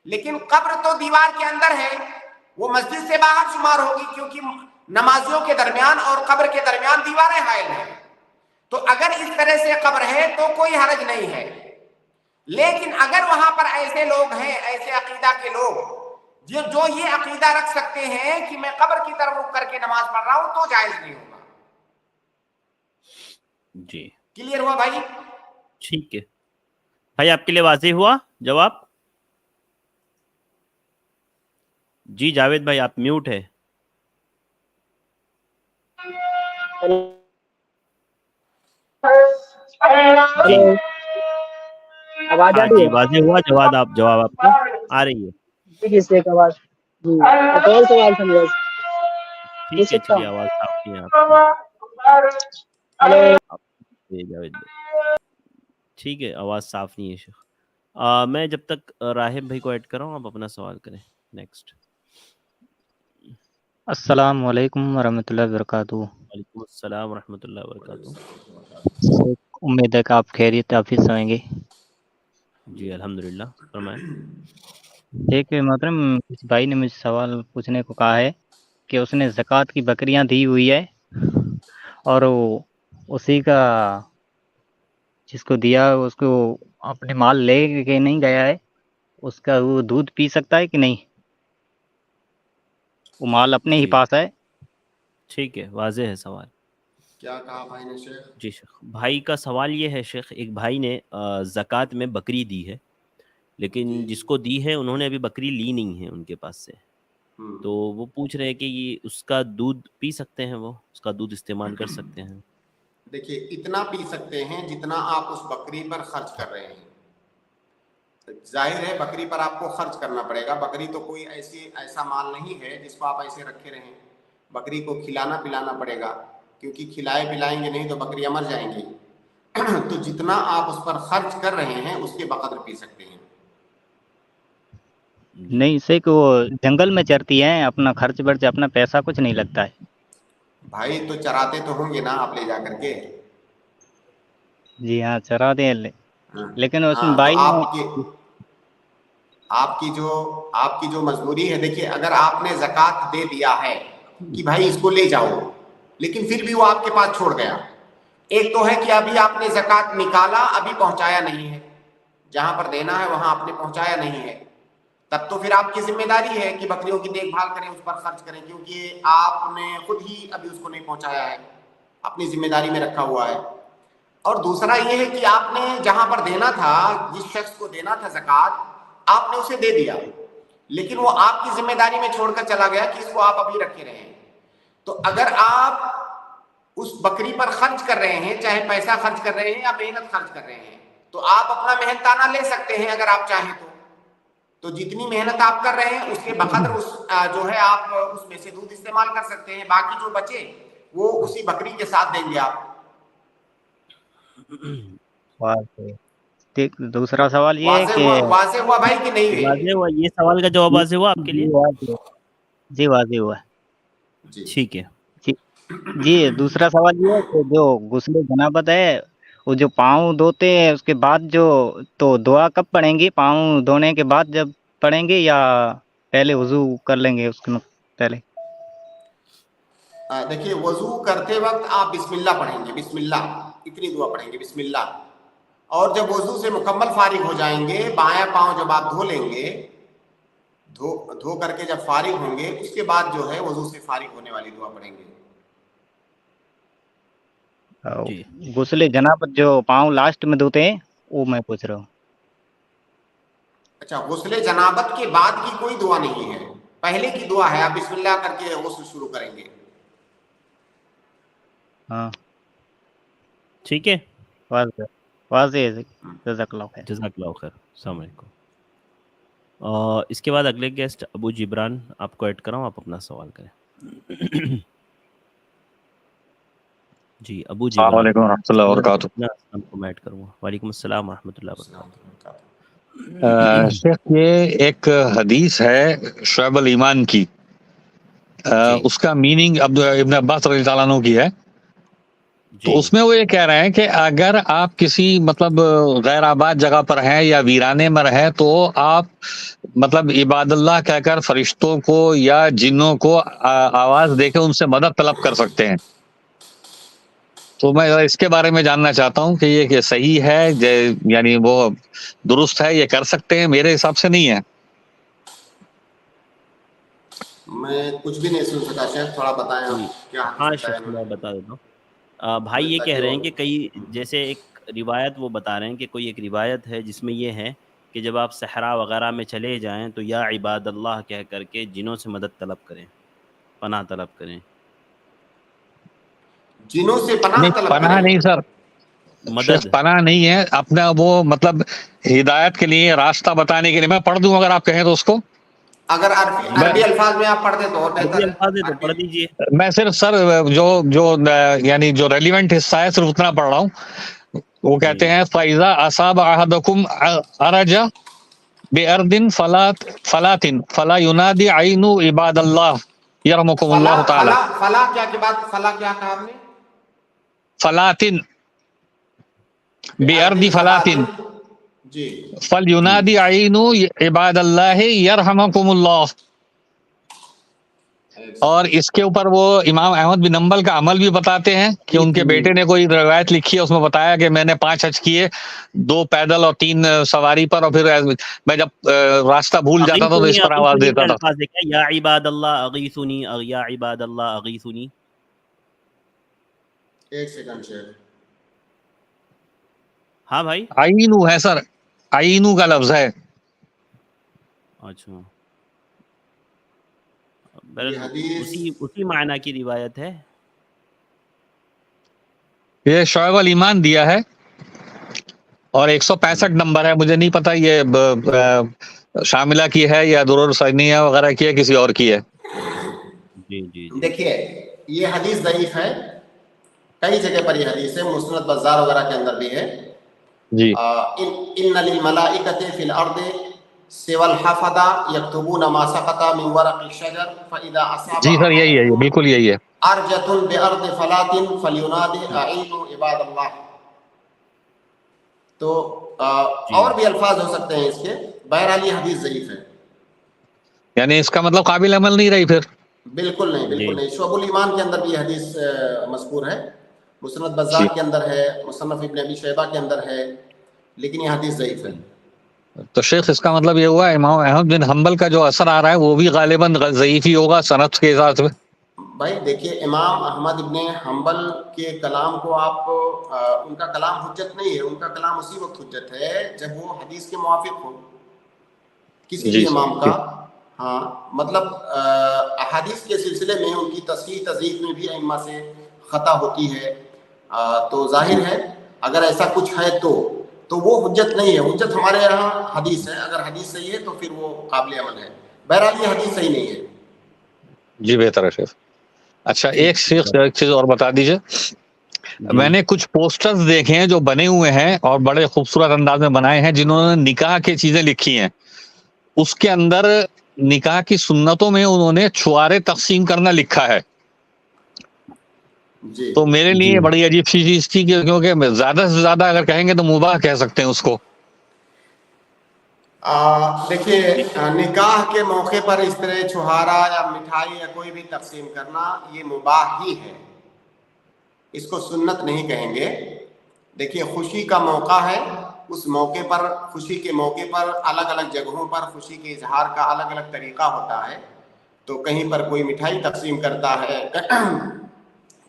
لیکن قبر تو دیوار کے اندر ہے، وہ مسجد سے باہر شمار ہوگی، کیونکہ نمازیوں کے درمیان اور قبر کے درمیان دیواریں حائل ہیں. تو اگر اس طرح سے قبر ہے تو کوئی حرج نہیں ہے. لیکن اگر وہاں پر ایسے لوگ ہیں، ایسے عقیدہ کے لوگ جو یہ عقیدہ رکھ سکتے ہیں کہ میں قبر کی طرف رک کر کے نماز پڑھ رہا ہوں، تو جائز نہیں ہوگا. جی کلیئر ہوا بھائی؟ ٹھیک ہے بھائی، آپ کے لیے واضح ہوا جواب؟ جی جاوید بھائی آپ میوٹ ہے. جی آواز آ ہاں رہی جی ہے؟ واضح ہوا جواب آپ کا آ رہی ہے. کس ایک آواز جی ایک اور سوال تھا میرا، پوچھ ٹھیک ہے سکتا چلیے، ہوں؟ آواز صاف نہیں ہے آپ کی. ہلو جی جاوید بھائی ٹھیک ہے، آواز صاف نہیں ہے شیخ. میں جب تک راہب بھائی کو ایڈ کر رہا ہوں، آپ اپنا سوال کریں. نیکسٹ. السلام علیکم ورحمۃ اللہ وبرکاتہ. وعلیکم السلام ورحمۃ اللہ وبرکاتہ. امید ہے کہ آپ خیریت یافیت ہوئیں گے. جی الحمدللہ، فرمائیں. ایک محترم کسی بھائی نے مجھ سے سوال پوچھنے کو کہا ہے کہ اس نے زکوٰۃ کی بکریاں دی ہوئی ہے، اور وہ اسی کا جس کو دیا اس کو اپنے مال لے کے نہیں گیا ہے، اس کا وہ دودھ پی سکتا ہے کہ نہیں؟ وہ مال اپنے ہی جی پاس ہے. ٹھیک ہے، واضح ہے سوال. کیا کہا بھائی نے شیخ؟ جی شیخ، بھائی کا سوال یہ ہے شیخ، ایک بھائی نے زکوٰۃ میں بکری دی ہے، لیکن جس کو دی ہے انہوں نے ابھی بکری لی نہیں ہے ان کے پاس سے، تو وہ پوچھ رہے ہیں کہ یہ اس کا دودھ پی سکتے ہیں، وہ اس کا دودھ استعمال کر سکتے ہیں؟ دیکھیے اتنا پی سکتے ہیں جتنا آپ اس بکری پر خرچ کر رہے ہیں. ظاہر ہے بکری پر آپ کو خرچ کرنا پڑے گا. بکری تو کوئی ایسا مال نہیں ہے جس کو آپ ایسے رکھے رہیں. بکری کو کھلانا پلانا پڑے گا، کیونکہ کھلائے پلائیں گے نہیں تو بکریاں مر جائیں گی. تو جتنا آپ اس پر خرچ کر رہے ہیں اس کے بقدر پی سکتے ہیں. نہیں سے کہ وہ جنگل میں چرتی ہیں، اپنا خرچ برچ اپنا پیسہ کچھ نہیں لگتا ہے. بھائی تو چراتے تو ہوں گے نا آپ لے جا کر کے. جی ہاں چرا دیں، لیکن اس میں ہاں تو بائی میں آپ کی جو مجبوری ہے، دیکھیے اگر آپ نے زکوٰۃ دے دیا ہے کہ بھائی اس کو لے جاؤ، لیکن پھر بھی وہ آپ کے پاس چھوڑ گیا. ایک تو ہے کہ ابھی آپ نے زکوٰۃ نکالا، ابھی پہنچایا نہیں ہے، جہاں پر دینا ہے وہاں آپ نے پہنچایا نہیں ہے، تب تو پھر آپ کی ذمہ داری ہے کہ بکریوں کی دیکھ بھال کریں، اس پر خرچ کریں، کیونکہ آپ نے خود ہی ابھی اس کو نہیں پہنچایا ہے، اپنی ذمہ داری میں رکھا ہوا ہے. اور دوسرا یہ ہے کہ آپ نے جہاں پر دینا تھا، جس شخص کو دینا تھا زکوٰۃ، آپ نے اسے دے دیا، لیکن وہ آپ کی ذمہ داری میں چھوڑ کر چلا گیا کہ اس کو آپ ابھی رکھے رہے ہیں. تو اگر آپ اس بکری پر خرچ کر رہے ہیں، چاہے پیسہ خرچ کر رہے ہیں یا محنت خرچ کر رہے ہیں، تو آپ اپنا محنتانہ لے سکتے ہیں اگر آپ چاہیں تو جتنی محنت آپ کر رہے ہیں اس کے بقدر جو ہے آپ اس میں سے دودھ استعمال کر سکتے ہیں. باقی جو بچے وہ اسی بکری کے ساتھ دیں گے آپ. دوسرا سوال یہ ہے کہ واضح ہوا بھائی کہ نہیں ہے؟ واضح ہوا، یہ سوال کا جواب واضح ہوا آپ کے لیے؟ جی واضح ہوا. ٹھیک ہے. جی دوسرا سوال یہ ہے کہ جو غسل جنابت ہے، وہ جو پاؤں دھوتے ہیں اس کے بعد تو دعا کب پڑھیں گے؟ پاؤں دھونے کے بعد جب پڑھیں گے یا پہلے وضو کر لیں گے اس کے پہلے؟ دیکھیے وضو کرتے وقت آپ بسم اللہ پڑھیں گے، بسم اللہ، اتنی دعا پڑھیں گے، بسم اللہ. اور جب وضو سے مکمل فارغ ہو جائیں گے، بایاں پاؤں جب آپ دھو لیں گے، دھو کر کے جب فارغ ہوں گے، اس کے بعد جو ہے وضو سے فارغ ہونے والی دعا پڑھیں گے. غسل جنابت جو پاؤں لاسٹ میں دھوتے ہیں وہ میں پوچھ رہا ہوں. اچھا، غسل جنابت کے بعد کی کوئی دعا نہیں ہے، پہلے کی دعا ہے. آپ بسم اللہ کر کے غسل شروع کریں گے. ہاں ٹھیک ہے، واضح ہے. جزاک اللہ خیر. جزاک اللہ خیر. السلام علیکم. اس کے بعد اگلے گیسٹ ابو جبران، آپ کو ایڈ کراؤں، آپ اپنا سوال کریں. جی ابو جبران. السلام علیکم ورحمۃ اللہ وبرکاتہ. میں ایڈ کروں گا. وعلیکم السلام ورحمۃ اللہ وبرکاتہ. شیخ یہ ایک حدیث ہے شعب الایمان کی، اس کا میننگ ابن عباس رضی اللہ عنہ کی ہے. تو اس میں وہ یہ کہہ رہے ہیں کہ اگر آپ کسی مطلب غیر آباد جگہ پر ہیں یا ویرانے میں رہیں تو آپ مطلب عباد اللہ کہہ کر فرشتوں کو یا جنوں کو آواز دے کے ان سے مدد طلب کر سکتے ہیں. تو میں اس کے بارے میں جاننا چاہتا ہوں کہ یہ صحیح ہے، یعنی وہ درست ہے، یہ کر سکتے ہیں؟ میرے حساب سے نہیں ہے. میں کچھ بھی نہیں سن سکا شیخ، تھوڑا بتائیں آپ کیا ہاں شیخ میں بتا دیتا ہوں. بھائی یہ کہہ رہے ہیں کہ کئی جیسے ایک روایت وہ بتا رہے ہیں کہ کوئی ایک روایت ہے جس میں یہ ہے کہ جب آپ صحرا وغیرہ میں چلے جائیں تو یا عباد اللہ کہہ کر کے جنوں سے مدد طلب کریں، پناہ طلب کریں. جنوں سے پناہ طلب کریں؟ پناہ نہیں سر، مدد پناہ نہیں ہے، اپنا وہ مطلب ہدایت کے لیے، راستہ بتانے کے لیے. میں پڑھ دوں اگر آپ کہیں تو اس کو، اگر عربی الفاظ میں آپ پڑھ دیں تو اور بہتر ہے. تو پڑھ دیجیے. میں صرف سر جو یعنی جو ریلیونٹ حصہ ہے صرف اتنا پڑھ رہا ہوں. وہ کہتے ہیں فَإِذَا أَصَابَ أَحَدَكُمْ أَرَجَ بِأَرْضٍ فَلَاتٍ فَلَا يُنَادِ عَيْنُ عِبَادَ اللَّهِ يَرْحَمُكُمُ اللَّهُ تَعَالَى. فلا کیا کے بعد فلا کیا کہا آپ نے؟ فَلَاتٍ بِأَرْضِ فَلَاتٍ جی فَلْيُنَادِ عَيْنُ عِبَادَ اللَّهِ يَرْحَمَكُمُ اللَّهُ. اور اس کے اوپر وہ امام احمد بن حنبل کا عمل بھی بتاتے ہیں کہ ان کے بیٹے نے کوئی روایت لکھی ہے، اس میں بتایا کہ میں نے 5 حج کیے، 2 پیدل اور 3 سواری پر، اور پھر میں جب راستہ بھول جاتا تھا تو اس پر آواز دیتا تھا. یا عباد اللہ اغیثنی، یا عباد اللہ اغیثنی. ایک سیکنڈ شیخ. ہاں بھائی، عینو ہے سر، عینو کا لفظ ہے. اچھا، یہ بہرحال حدیث اسی معنی کی روایت ہے. یہ شعب الایمان دیا ہے اور 165 نمبر ہے. مجھے نہیں پتا یہ شاملہ کی ہے یا درر ثنیہ وغیرہ کی ہے، کسی اور کی ہے. جی جی جی دیکھیے یہ حدیث ضعیف ہے، کئی جگہ پر یہ حدیث ہے، مسند بزار وغیرہ کے اندر بھی ہے. جی ان للملائکۃ فی الارض سوى الحفظ یکتبون ما سقط من ورق الشجر فاذا اصاب جی سر، یہی ہے، یہ بالکل یہی ہے. ارجۃ بارض فلات فلینادی اعینوا عباد اللہ. تو اور بھی الفاظ ہو سکتے ہیں اس کے. بہرحال یہ حدیث ضعیف ہے. یعنی اس کا مطلب قابل عمل نہیں رہی پھر. بالکل نہیں، بالکل نہیں. شعب الایمان کے اندر بھی یہ حدیث مذکور ہے، مسند بزار کے اندر ہے، مصنف ابن ابی شیبہ کے اندر ہے، لیکن یہ حدیث ضعیف ہے. تو شیخ اس کا مطلب یہ ہوا امام احمد بن حنبل کا جو اثر آ رہا ہے وہ بھی غالباً ضعیف ہی ہوگا سند کے حساب سے. بھائی دیکھیے امام احمد ابن حنبل کے کلام کو آپ ان کا کلام حجت نہیں ہے. ان کا کلام اسی وقت حجت ہے جب وہ حدیث کے موافق ہو کسی بھی امام کا. ہاں مطلب احادیث کے سلسلے میں ان کی تصحیح تضعیف میں بھی ائمہ سے خطا ہوتی ہے. تو ظاہر ہے اگر ایسا کچھ ہے تو وہ حجت نہیں ہے. حجت ہمارے یہاں حدیث ہے. اگر حدیث صحیح ہے تو پھر وہ قابل عمل ہے. بہرحال یہ حدیث صحیح نہیں ہے. جی بہتر ہے شیخ. اچھا ایک چیز اور بتا دیجئے. میں نے کچھ پوسٹرز دیکھے ہیں جو بنے ہوئے ہیں اور بڑے خوبصورت انداز میں بنائے ہیں، جنہوں نے نکاح کی چیزیں لکھی ہیں. اس کے اندر نکاح کی سنتوں میں انہوں نے چھوارے تقسیم کرنا لکھا ہے. تو میرے لیے بڑی عجیب سی چیز تھی، کیونکہ زیادہ سے زیادہ اگر کہیں گے تو مباح کہہ سکتے ہیں اس کو. دیکھیے نکاح کے موقع پر اس طرح چھہارا یا مٹھائی یا کوئی بھی تقسیم کرنا یہ مباح ہی ہے، اس کو سنت نہیں کہیں گے. دیکھیے خوشی کا موقع ہے، اس موقع پر خوشی کے موقع پر الگ الگ جگہوں پر خوشی کے اظہار کا الگ الگ طریقہ ہوتا ہے. تو کہیں پر کوئی مٹھائی تقسیم کرتا ہے،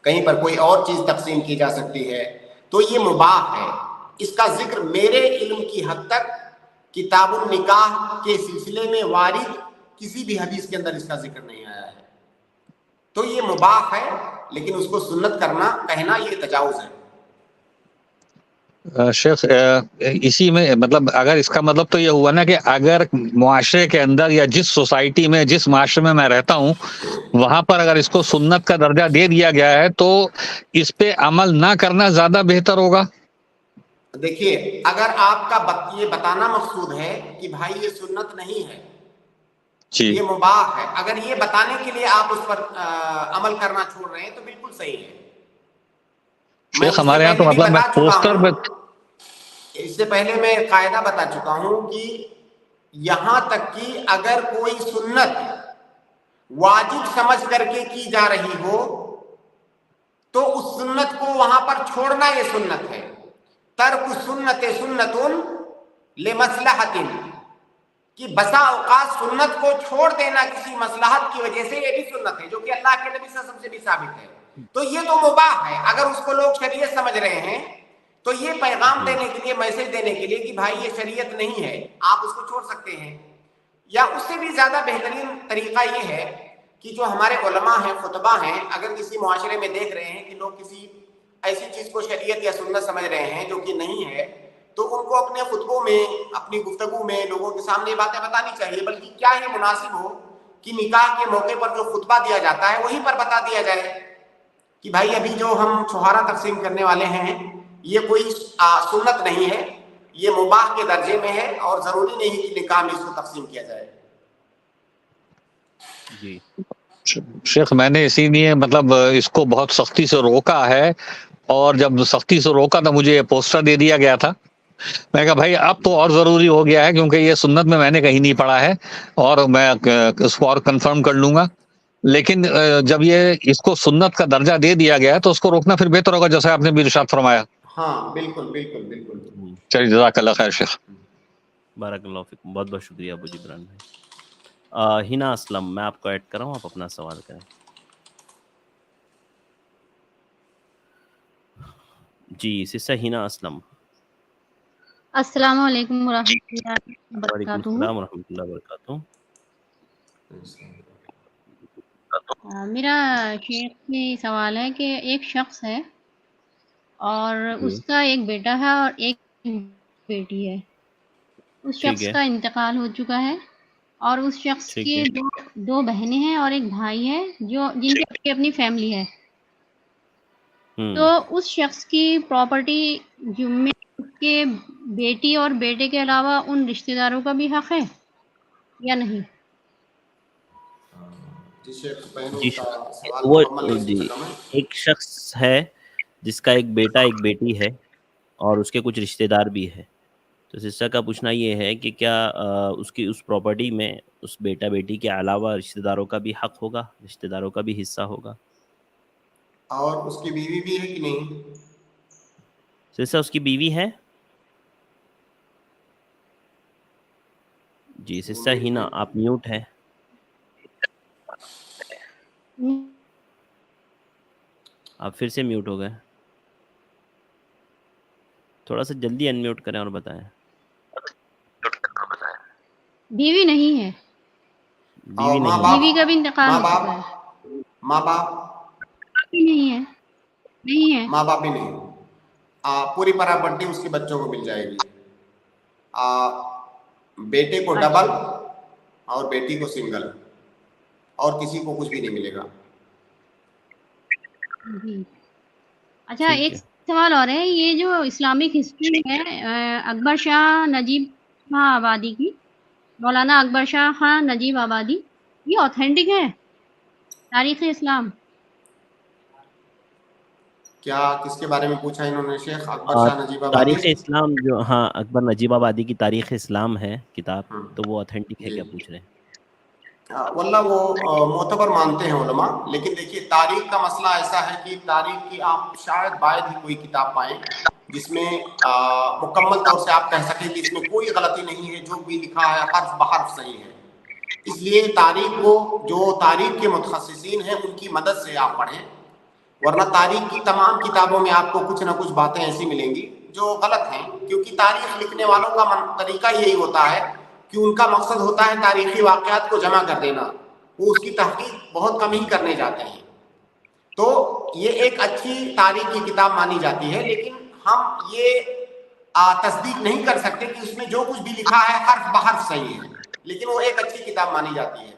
کہیں پر کوئی اور چیز تقسیم کی جا سکتی ہے، تو یہ مباح ہے. اس کا ذکر میرے علم کی حد تک کتاب النکاح کے سلسلے میں وارد کسی بھی حدیث کے اندر اس کا ذکر نہیں آیا ہے. تو یہ مباح ہے، لیکن اس کو سنت کرنا کہنا یہ تجاوز ہے. شیخ اسی میں مطلب اگر اس کا مطلب تو یہ ہوا نا کہ اگر معاشرے کے اندر یا جس سوسائٹی میں جس معاشرے میں رہتا ہوں وہاں پر اگر اس کو سنت کا درجہ دے دیا گیا ہے تو اس پہ عمل نہ کرنا زیادہ بہتر ہوگا. دیکھیے اگر آپ کا یہ بتانا مقصود ہے کہ بھائی یہ سنت نہیں ہے، یہ مباح ہے، اگر یہ بتانے کے لیے آپ اس پر عمل کرنا چھوڑ رہے ہیں تو بالکل صحیح ہے. شیخ ہمارے یہاں تو مطلب میں پوسٹر اس سے پہلے میں قاعدہ بتا چکا ہوں کہ یہاں تک کہ اگر کوئی سنت واجب سمجھ کر کے کی جا رہی ہو تو اس سنت کو وہاں پر چھوڑنا یہ سنت ہے. ترک سنت سنت لمصلحت، کہ بسا اوقات سنت کو چھوڑ دینا کسی مصلحت کی وجہ سے یہ بھی سنت ہے، جو کہ اللہ کے نبی صلی اللہ علیہ وسلم سے بھی ثابت ہے. تو یہ تو مباح ہے. اگر اس کو لوگ شریعت سمجھ رہے ہیں تو یہ پیغام دینے کے لیے، میسج دینے کے لیے کہ بھائی یہ شریعت نہیں ہے، آپ اس کو چھوڑ سکتے ہیں. یا اس سے بھی زیادہ بہترین طریقہ یہ ہے کہ جو ہمارے علماء ہیں، خطبہ ہیں، اگر کسی معاشرے میں دیکھ رہے ہیں کہ لوگ کسی ایسی چیز کو شریعت یا سنت سمجھ رہے ہیں جو کہ نہیں ہے، تو ان کو اپنے خطبوں میں، اپنی گفتگو میں لوگوں کے سامنے باتیں بتانی چاہیے. بلکہ کیا یہ مناسب ہو کہ نکاح کے موقع پر جو خطبہ دیا جاتا ہے وہیں پر بتا دیا جائے کہ بھائی ابھی جو ہم چھہارا تقسیم کرنے والے ہیں یہ کوئی سنت نہیں ہے، یہ مباح کے درجے میں ہے اور ضروری نہیں کہ نکاح میں اس کو تقسیم کیا جائے. جی شیخ میں نے اسی لیے مطلب اس کو بہت سختی سے روکا ہے، اور جب سختی سے روکا تو مجھے یہ پوسٹر دے دیا گیا تھا. میں کہا بھائی اب تو اور ضروری ہو گیا ہے، کیونکہ یہ سنت میں نے کہیں نہیں پڑھا ہے اور میں اس کو اور کنفرم کر لوں گا. لیکن جب یہ اس کو سنت کا درجہ دے دیا گیا ہے تو اس کو روکنا پھر بہتر ہوگا، جیسے آپ نے بھی ارشاد فرمایا. ہاں بالکل بالکل بالکل. چلیے جزاک اللہ خیر شیخ. بارک اللہ فیکم. بہت بہت شکریہ ابو جبران بھائی. ہنا اسلم میں آپ کو ایڈ کر رہا ہوں، آپ اپنا سوال کریں. جی سسٹر ہنا اسلم. السلام علیکم ورحمۃ اللہ وعلیکم وبرکاتہ. السلام ورحمۃ اللہ وبرکاتہ. میرا شیخ سے سوال ہے کہ ایک شخص ہے اور اس کا ایک بیٹا ہے اور ایک بیٹی ہے. اس ٹھیک شخص ہے. کا انتقال ہو چکا ہے اور اس شخص ٹھیک کے ہے. دو بہنیں ہیں اور ایک بھائی ہے جن کی اپنی فیملی ہے. تو اس شخص کی پراپرٹی میں اس کے بیٹی اور بیٹے کے علاوہ ان رشتہ داروں کا بھی حق ہے یا نہیں؟ جی وہ جی ایک شخص ہے جس کا ایک بیٹا ایک بیٹی ہے اور اس کے کچھ رشتہ دار بھی ہے. تو سسٹر کا پوچھنا یہ ہے کہ کیا اس کی اس پراپرٹی میں اس بیٹا بیٹی کے علاوہ رشتہ داروں کا بھی حق ہوگا، رشتہ داروں کا بھی حصہ ہوگا؟ اور اس کی بیوی بھی ہے کہ نہیں؟ سسٹر اس کی بیوی ہے. جی سسٹر ہینا آپ میوٹ ہیں. آپ پھر سے میوٹ ہو گئے. تھوڑا سا جلدی ان میوٹ کریں اور بتائیں. بیوی نہیں ہے. بیوی نہیں ہے. بیوی کا بھی انتقال ہو چکا ہے. ماں باپ بھی نہیں ہے. نہیں ہے. ماں باپ بھی نہیں. پوری پراپرٹی اس کے بچوں کو مل جائے گی. بیٹے کو ڈبل اور بیٹی کو سنگل، اور کسی کو کچھ بھی نہیں ملے گا. اچھا ایک سوال اور ہے، یہ جو اسلامک ہسٹری ہے اکبر شاہ نجیب خان آبادی کی، مولانا اکبر شاہ خان نجیب آبادی، یہ اوتھینٹک ہے تاریخ اسلام؟ کیا کس کے بارے میں پوچھا انہوں نے شیخ؟ اکبر شاہ نجیب آبادی تاریخ اسلام جو ہاں اکبر نجیب آبادی کی تاریخ اسلام ہے کتاب، تو وہ اوتھینٹک ہے کیا پوچھ رہے ہیں؟ واللہ وہ معتبر مانتے ہیں علماء، لیکن دیکھیے تاریخ کا مسئلہ ایسا ہے کہ تاریخ کی آپ شاید باید ہی کوئی کتاب پائیں جس میں مکمل طور سے آپ کہہ سکیں کہ اس میں کوئی غلطی نہیں ہے، جو بھی لکھا ہے حرف بحرف صحیح ہے. اس لیے تاریخ کو جو تاریخ کے متخصصین ہیں ان کی مدد سے آپ پڑھیں، ورنہ تاریخ کی تمام کتابوں میں آپ کو کچھ نہ کچھ باتیں ایسی ملیں گی جو غلط ہیں، کیونکہ تاریخ لکھنے والوں کا طریقہ یہی ہوتا ہے کہ ان کا مقصد ہوتا ہے تاریخی واقعات کو جمع کر دینا، وہ اس کی تحقیق بہت کم ہی کرنے جاتے ہیں. تو یہ ایک اچھی تاریخ کی کتاب مانی جاتی ہے، لیکن ہم یہ تصدیق نہیں کر سکتے کہ اس میں جو کچھ بھی لکھا ہے حرف بحرف صحیح ہے، لیکن وہ ایک اچھی کتاب مانی جاتی ہے.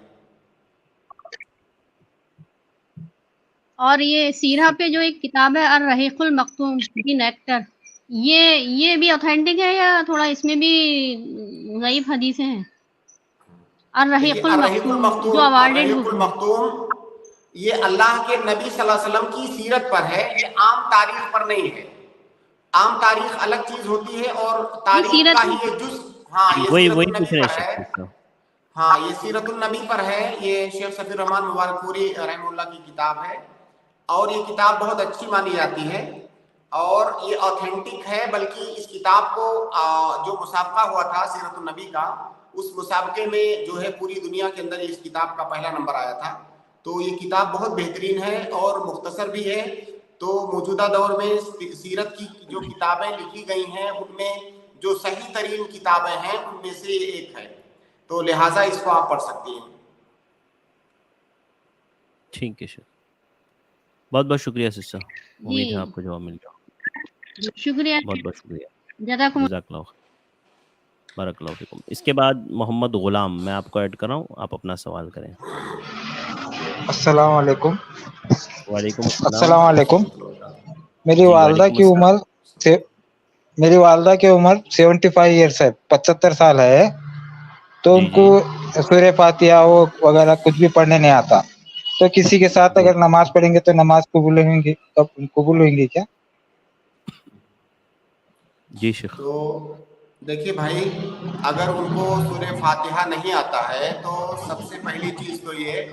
اور یہ سیرہ پہ جو ایک کتاب ہے الرحیق المختوم بن ایکٹر، یہ بھی اوتھینٹک ہے یا تھوڑا اس میں بھی ضعیف حدیثیں ہیں؟ الرحیق المختوم جو اوارڈڈ بک ہے، یہ اللہ کے نبی صلی اللہ علیہ وسلم کی سیرت پر ہے، یہ عام تاریخ پر نہیں ہے. عام تاریخ الگ چیز ہوتی ہے اور تاریخ کا ہی یہ جز. ہاں یہ سیرت النبی پر ہے. ہاں یہ سیرت النبی پر ہے. یہ شیخ صفی الرحمان مبارک پوری رحمہ اللہ کی کتاب ہے اور یہ کتاب بہت اچھی مانی جاتی ہے اور یہ اوتھینٹک ہے. بلکہ اس کتاب کو جو مسابقہ ہوا تھا سیرت النبی کا، اس مسابقے میں جو ہے پوری دنیا کے اندر اس کتاب کا پہلا نمبر آیا تھا. تو یہ کتاب بہت بہترین ہے اور مختصر بھی ہے. تو موجودہ دور میں سیرت کی جو کتابیں لکھی گئی ہیں ان میں جو صحیح ترین کتابیں ہیں ان میں سے یہ ایک ہے، تو لہٰذا اس کو آپ پڑھ سکتی ہیں. ٹھیک ہے سر، بہت بہت شکریہ سسٹر، امید ہے آپ کو جواب مل گیا. شکریہ، بہت بہت شکریہ، جزاک اللہ خیر، بارک اللہ فیکم. اس کے بعد محمد غلام، میں آپ کو ایڈ کر رہا ہوں، آپ اپنا سوال کریں. السلام علیکم. وعلیکم السلام. السلام علیکم. میری جی والدہ وعلیکم کی السلام. عمر 75 ایئرس ہے، 75 سال ہے. تو ان کو سورہ فاتحہ وغیرہ کچھ بھی پڑھنے نہیں آتا. تو کسی کے ساتھ اگر نماز پڑھیں گے تو نماز قبول ہویں گی کیا؟ جی شیخ. تو دیکھیے بھائی، اگر ان کو سورہ فاتحہ نہیں آتا ہے تو سب سے پہلی چیز تو یہ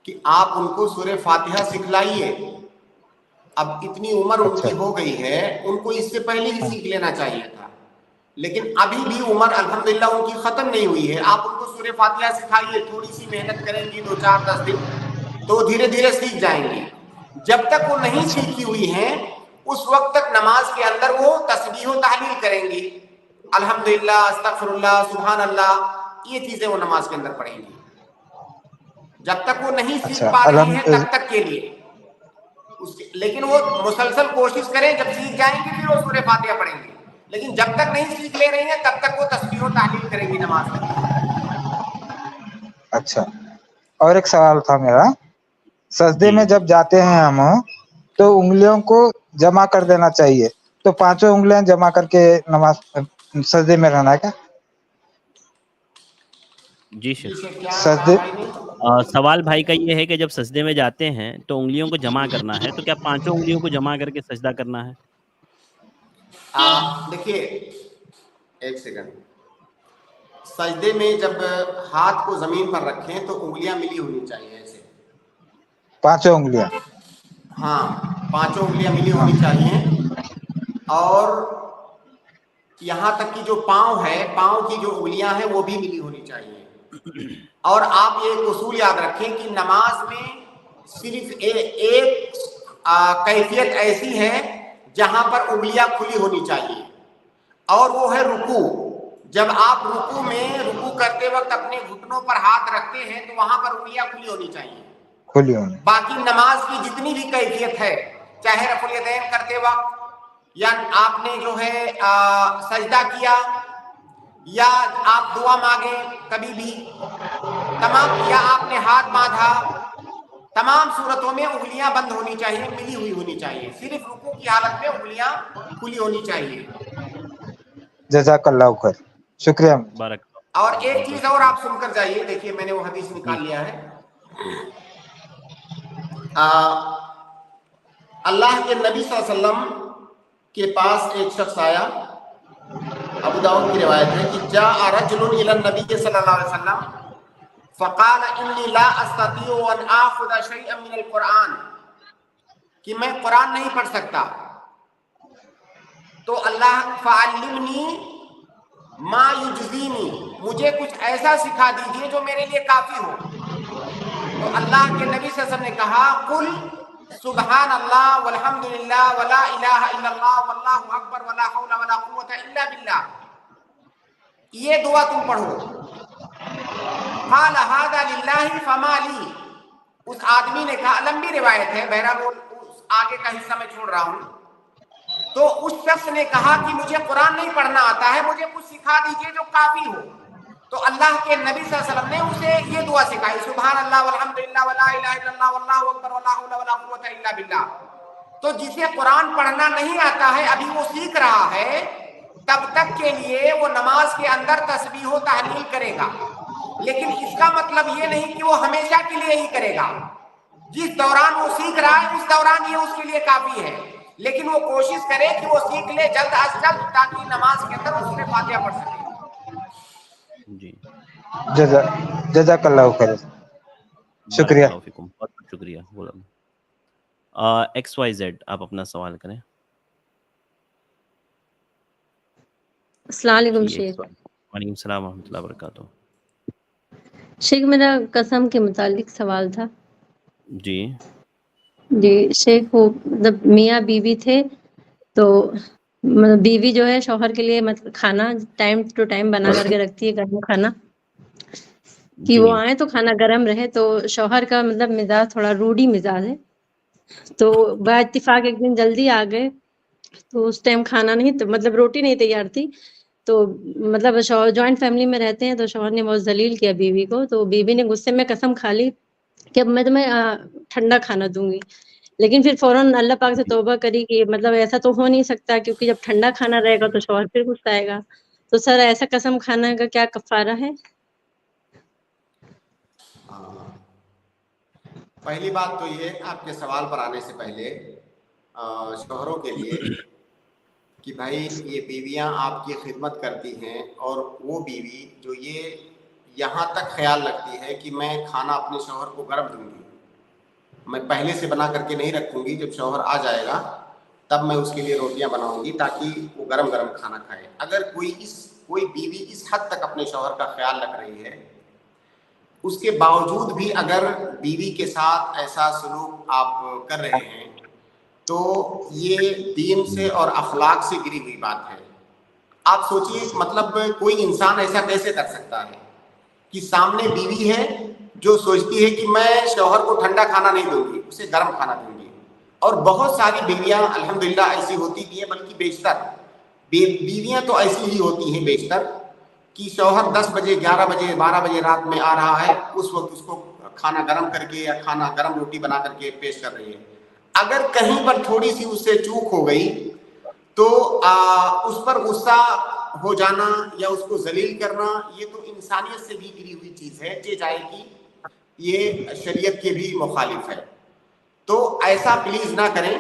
کہ آپ ان کو سورہ فاتحہ سکھلائیے. اب اتنی عمر ان کی ہو گئی ہے، ان کو اس سے پہلے ہی سیکھ لینا چاہیے تھا، لیکن ابھی بھی عمر الحمدللہ ان کی ختم نہیں ہوئی ہے. آپ ان کو سورہ فاتحہ سکھائیے، تھوڑی سی محنت کریں گی 2-4-10 دن تو دھیرے دھیرے سیکھ جائیں گی. جب تک وہ نہیں سیکھی ہوئی ہیں اس وقت تک نماز کے اندر وہ تسبیح و تحلیل کریں گی، الحمدللہ، استغفر اللہ، سبحان اللہ، یہ چیزیں وہ نماز کے اندر پڑھیں گی جب تک وہ نہیں سیکھ پا رہی ہیں تب تک کے لیے۔ لیکن وہ مسلسل کوشش کریں، جب سیکھ جائیں گی پھر وہ سورہ فاتحہ پڑھیں گی، لیکن جب تک نہیں سیکھ لے رہی ہیں تب تک وہ تسبیح و تحلیل کریں گی نماز کے اندر۔ اچھا، اور ایک سوال تھا میرا، سجدے میں جب جاتے ہیں ہم تو انگلیوں کو جمع کر دینا چاہیے، تو پانچوں انگلیاں جمع کر کے نماز سجدے میں رہنا ہے کیا؟ جی شیخ، سجدے سوال بھائی کا یہ ہے کہ جب سجدے میں جاتے ہیں تو انگلیوں کو جمع کرنا ہے، تو کیا پانچوں انگلیوں کو جمع کر کے سجدہ کرنا ہے؟ دیکھیے ایک سیکنڈ، سجدے میں جب ہاتھ کو زمین پر رکھیں تو انگلیاں ملی ہونی چاہیے ایسے، پانچوں انگلیاں، ہاں پانچوں انگلیاں ملی ہونی چاہیے، اور یہاں تک کہ جو پاؤں ہے، پاؤں کی جو انگلیاں ہیں وہ بھی ملی ہونی چاہیے۔ اور آپ یہ ایک اصول یاد رکھیں کہ نماز میں صرف ایک کیفیت ایسی ہے جہاں پر انگلیاں کھلی ہونی چاہیے، اور وہ ہے رکوع۔ جب آپ رکوع میں رکوع کرتے وقت اپنے گھٹنوں پر ہاتھ رکھتے ہیں تو وہاں پر انگلیاں کھلی ہونی چاہیے۔ کھلی ہونی، باقی نماز کی جتنی بھی کیفیت ہے، چاہے رفع الیدین کرتے وقت، یا آپ نے جو ہے سجدہ کیا، یا آپ دعا مانگے کبھی بھی، تمام، یا آپ نے ہاتھ باندھا، تمام صورتوں میں انگلیاں بند ہونی چاہیے، ملی ہوئی ہونی چاہیے، صرف رکوع کی حالت میں انگلیاں کھلی ہونی چاہیے۔ جزاک اللہ خیر، شکریہ۔ بارک اور ایک چیز اور آپ سن کر جائیے، دیکھیے میں نے وہ حدیث نکال لیا ہے، اللہ کے نبی صلی اللہ علیہ وسلم کے پاس ایک شخص آیا، ابو داؤد کی روایت ہے کہ جاء رجل الی النبی صلی اللہ علیہ وسلم فقال انی لا استطیع ان آخذ شیئا من القرآن، کہ میں قرآن نہیں پڑھ سکتا، تو اللہ فعلمنی ما یجزینی، مجھے کچھ ایسا سکھا دیجئے جو میرے لیے کافی ہو۔ تو اللہ کے نبی صلی اللہ علیہ وسلم نے کہا قل سبحان اللہ والحمد للہ ولا الہ الا اللہ واللہ اکبر ولا حول ولا قوت الا باللہ، یہ دعا تم پڑھو۔ قال هذا للہ فما لی، اس آدمی نے کہا، لمبی روایت ہے، بہرحال وہ آگے کا حصہ میں چھوڑ رہا ہوں، تو اس شخص نے کہا کہ مجھے قرآن نہیں پڑھنا آتا ہے، مجھے کچھ سکھا دیجئے جو کافی ہو۔ تو اللہ کے نبی صلی اللہ علیہ وسلم نے اسے یہ دعا سکھائی، سبحان اللہ والحمد للہ ولا الہ الا اللہ واللہ اکبر ولا حول ولا قوت الا باللہ۔ تو جسے قرآن پڑھنا نہیں آتا ہے، ابھی وہ سیکھ رہا ہے، تب تک کے لیے وہ نماز کے اندر تسبیح و تحلیل کرے گا، لیکن اس کا مطلب یہ نہیں کہ وہ ہمیشہ کے لیے ہی کرے گا۔ جس دوران وہ سیکھ رہا ہے اس دوران یہ اس کے لیے کافی ہے، لیکن وہ کوشش کرے کہ وہ سیکھ لے جلد از جلد، تاکہ نماز کے اندر وہ سورہ فاتحہ پڑھ سکے۔ جی، جزاک اللہ خیر، شکریہ۔ بارک اللہ فیکم، بہت بہت شکریہ۔ ایکس وائی زیڈ، آپ اپنا سوال کریں۔ السلام علیکم شیخ۔ وعلیکم السلام ورحمۃ اللہ وبرکاتہ۔ شیخ میرا قسم کے متعلق سوال تھا۔ جی جی شیخ، وہ جب میاں بیوی تھے تو بیوی جو ہے شوہر کے لیے مطلب کھانا ٹائم ٹو ٹائم بنا کر کے رکھتی ہے، گرم کھانا، کہ وہ آئیں تو کھانا گرم رہے۔ تو شوہر کا مطلب مزاج تھوڑا روڈی مزاج ہے، تو با اتفاق ایک دن جلدی آ گئے، تو اس ٹائم کھانا نہیں، تو مطلب روٹی نہیں تیار تھی، تو مطلب جوائنٹ فیملی میں رہتے ہیں، تو شوہر نے بہت ذلیل کیا بیوی کو، تو بیوی نے غصے میں قسم کھا لی کہ اب میں تمہیں ٹھنڈا کھانا دوں گی، لیکن پھر فوراً اللہ پاک سے توبہ کری کہ مطلب ایسا تو ہو نہیں سکتا، کیونکہ جب ٹھنڈا کھانا رہے گا تو شوہر پھر غصہ آئے گا، تو سر ایسا قسم کھانا کا کیا کفارہ ہے؟ پہلی بات تو یہ آپ کے سوال پر آنے سے پہلے شوہروں کے لیے کہ بھائی یہ بیویاں آپ کی خدمت کرتی ہیں، اور وہ بیوی جو یہ یہاں تک خیال رکھتی ہے کہ میں کھانا اپنے شوہر کو گرم دوں گی، میں پہلے سے بنا کر کے نہیں رکھوں گی، جب شوہر آ جائے گا تب میں اس کے لیے روٹیاں بناؤں گی تاکہ وہ گرم گرم کھانا کھائے۔ اگر کوئی بیوی اس حد تک اپنے شوہر کا خیال رکھ رہی ہے، اس کے باوجود بھی اگر بیوی کے ساتھ ایسا سلوک آپ کر رہے ہیں تو یہ دین سے اور اخلاق سے گری ہوئی بات ہے. آپ سوچئے مطلب کوئی انسان ایسا کیسے کر سکتا ہے کہ سامنے بیوی ہے جو سوچتی ہے کہ میں شوہر کو ٹھنڈا کھانا نہیں دوں گی, اسے گرم کھانا دوں گی. اور بہت ساری بیویاں الحمدللہ ایسی ہوتی بھی ہیں, بلکہ بیشتر بیویاں تو ایسی ہی ہوتی ہیں بیشتر کہ شوہر 10 بجے 11 بجے 12 بجے رات میں آ رہا ہے, اس وقت اس کو کھانا گرم کر کے یا کھانا گرم روٹی بنا کر کے پیش کر رہی ہے. اگر کہیں پر تھوڑی سی اس سے چوک ہو گئی تو اس پر غصہ ہو جانا یا اس کو ذلیل کرنا, یہ تو انسانیت سے بھی گری ہوئی چیز ہے, جائے کہ یہ شریعت کے بھی مخالف ہے. تو ایسا پلیز نہ کریں.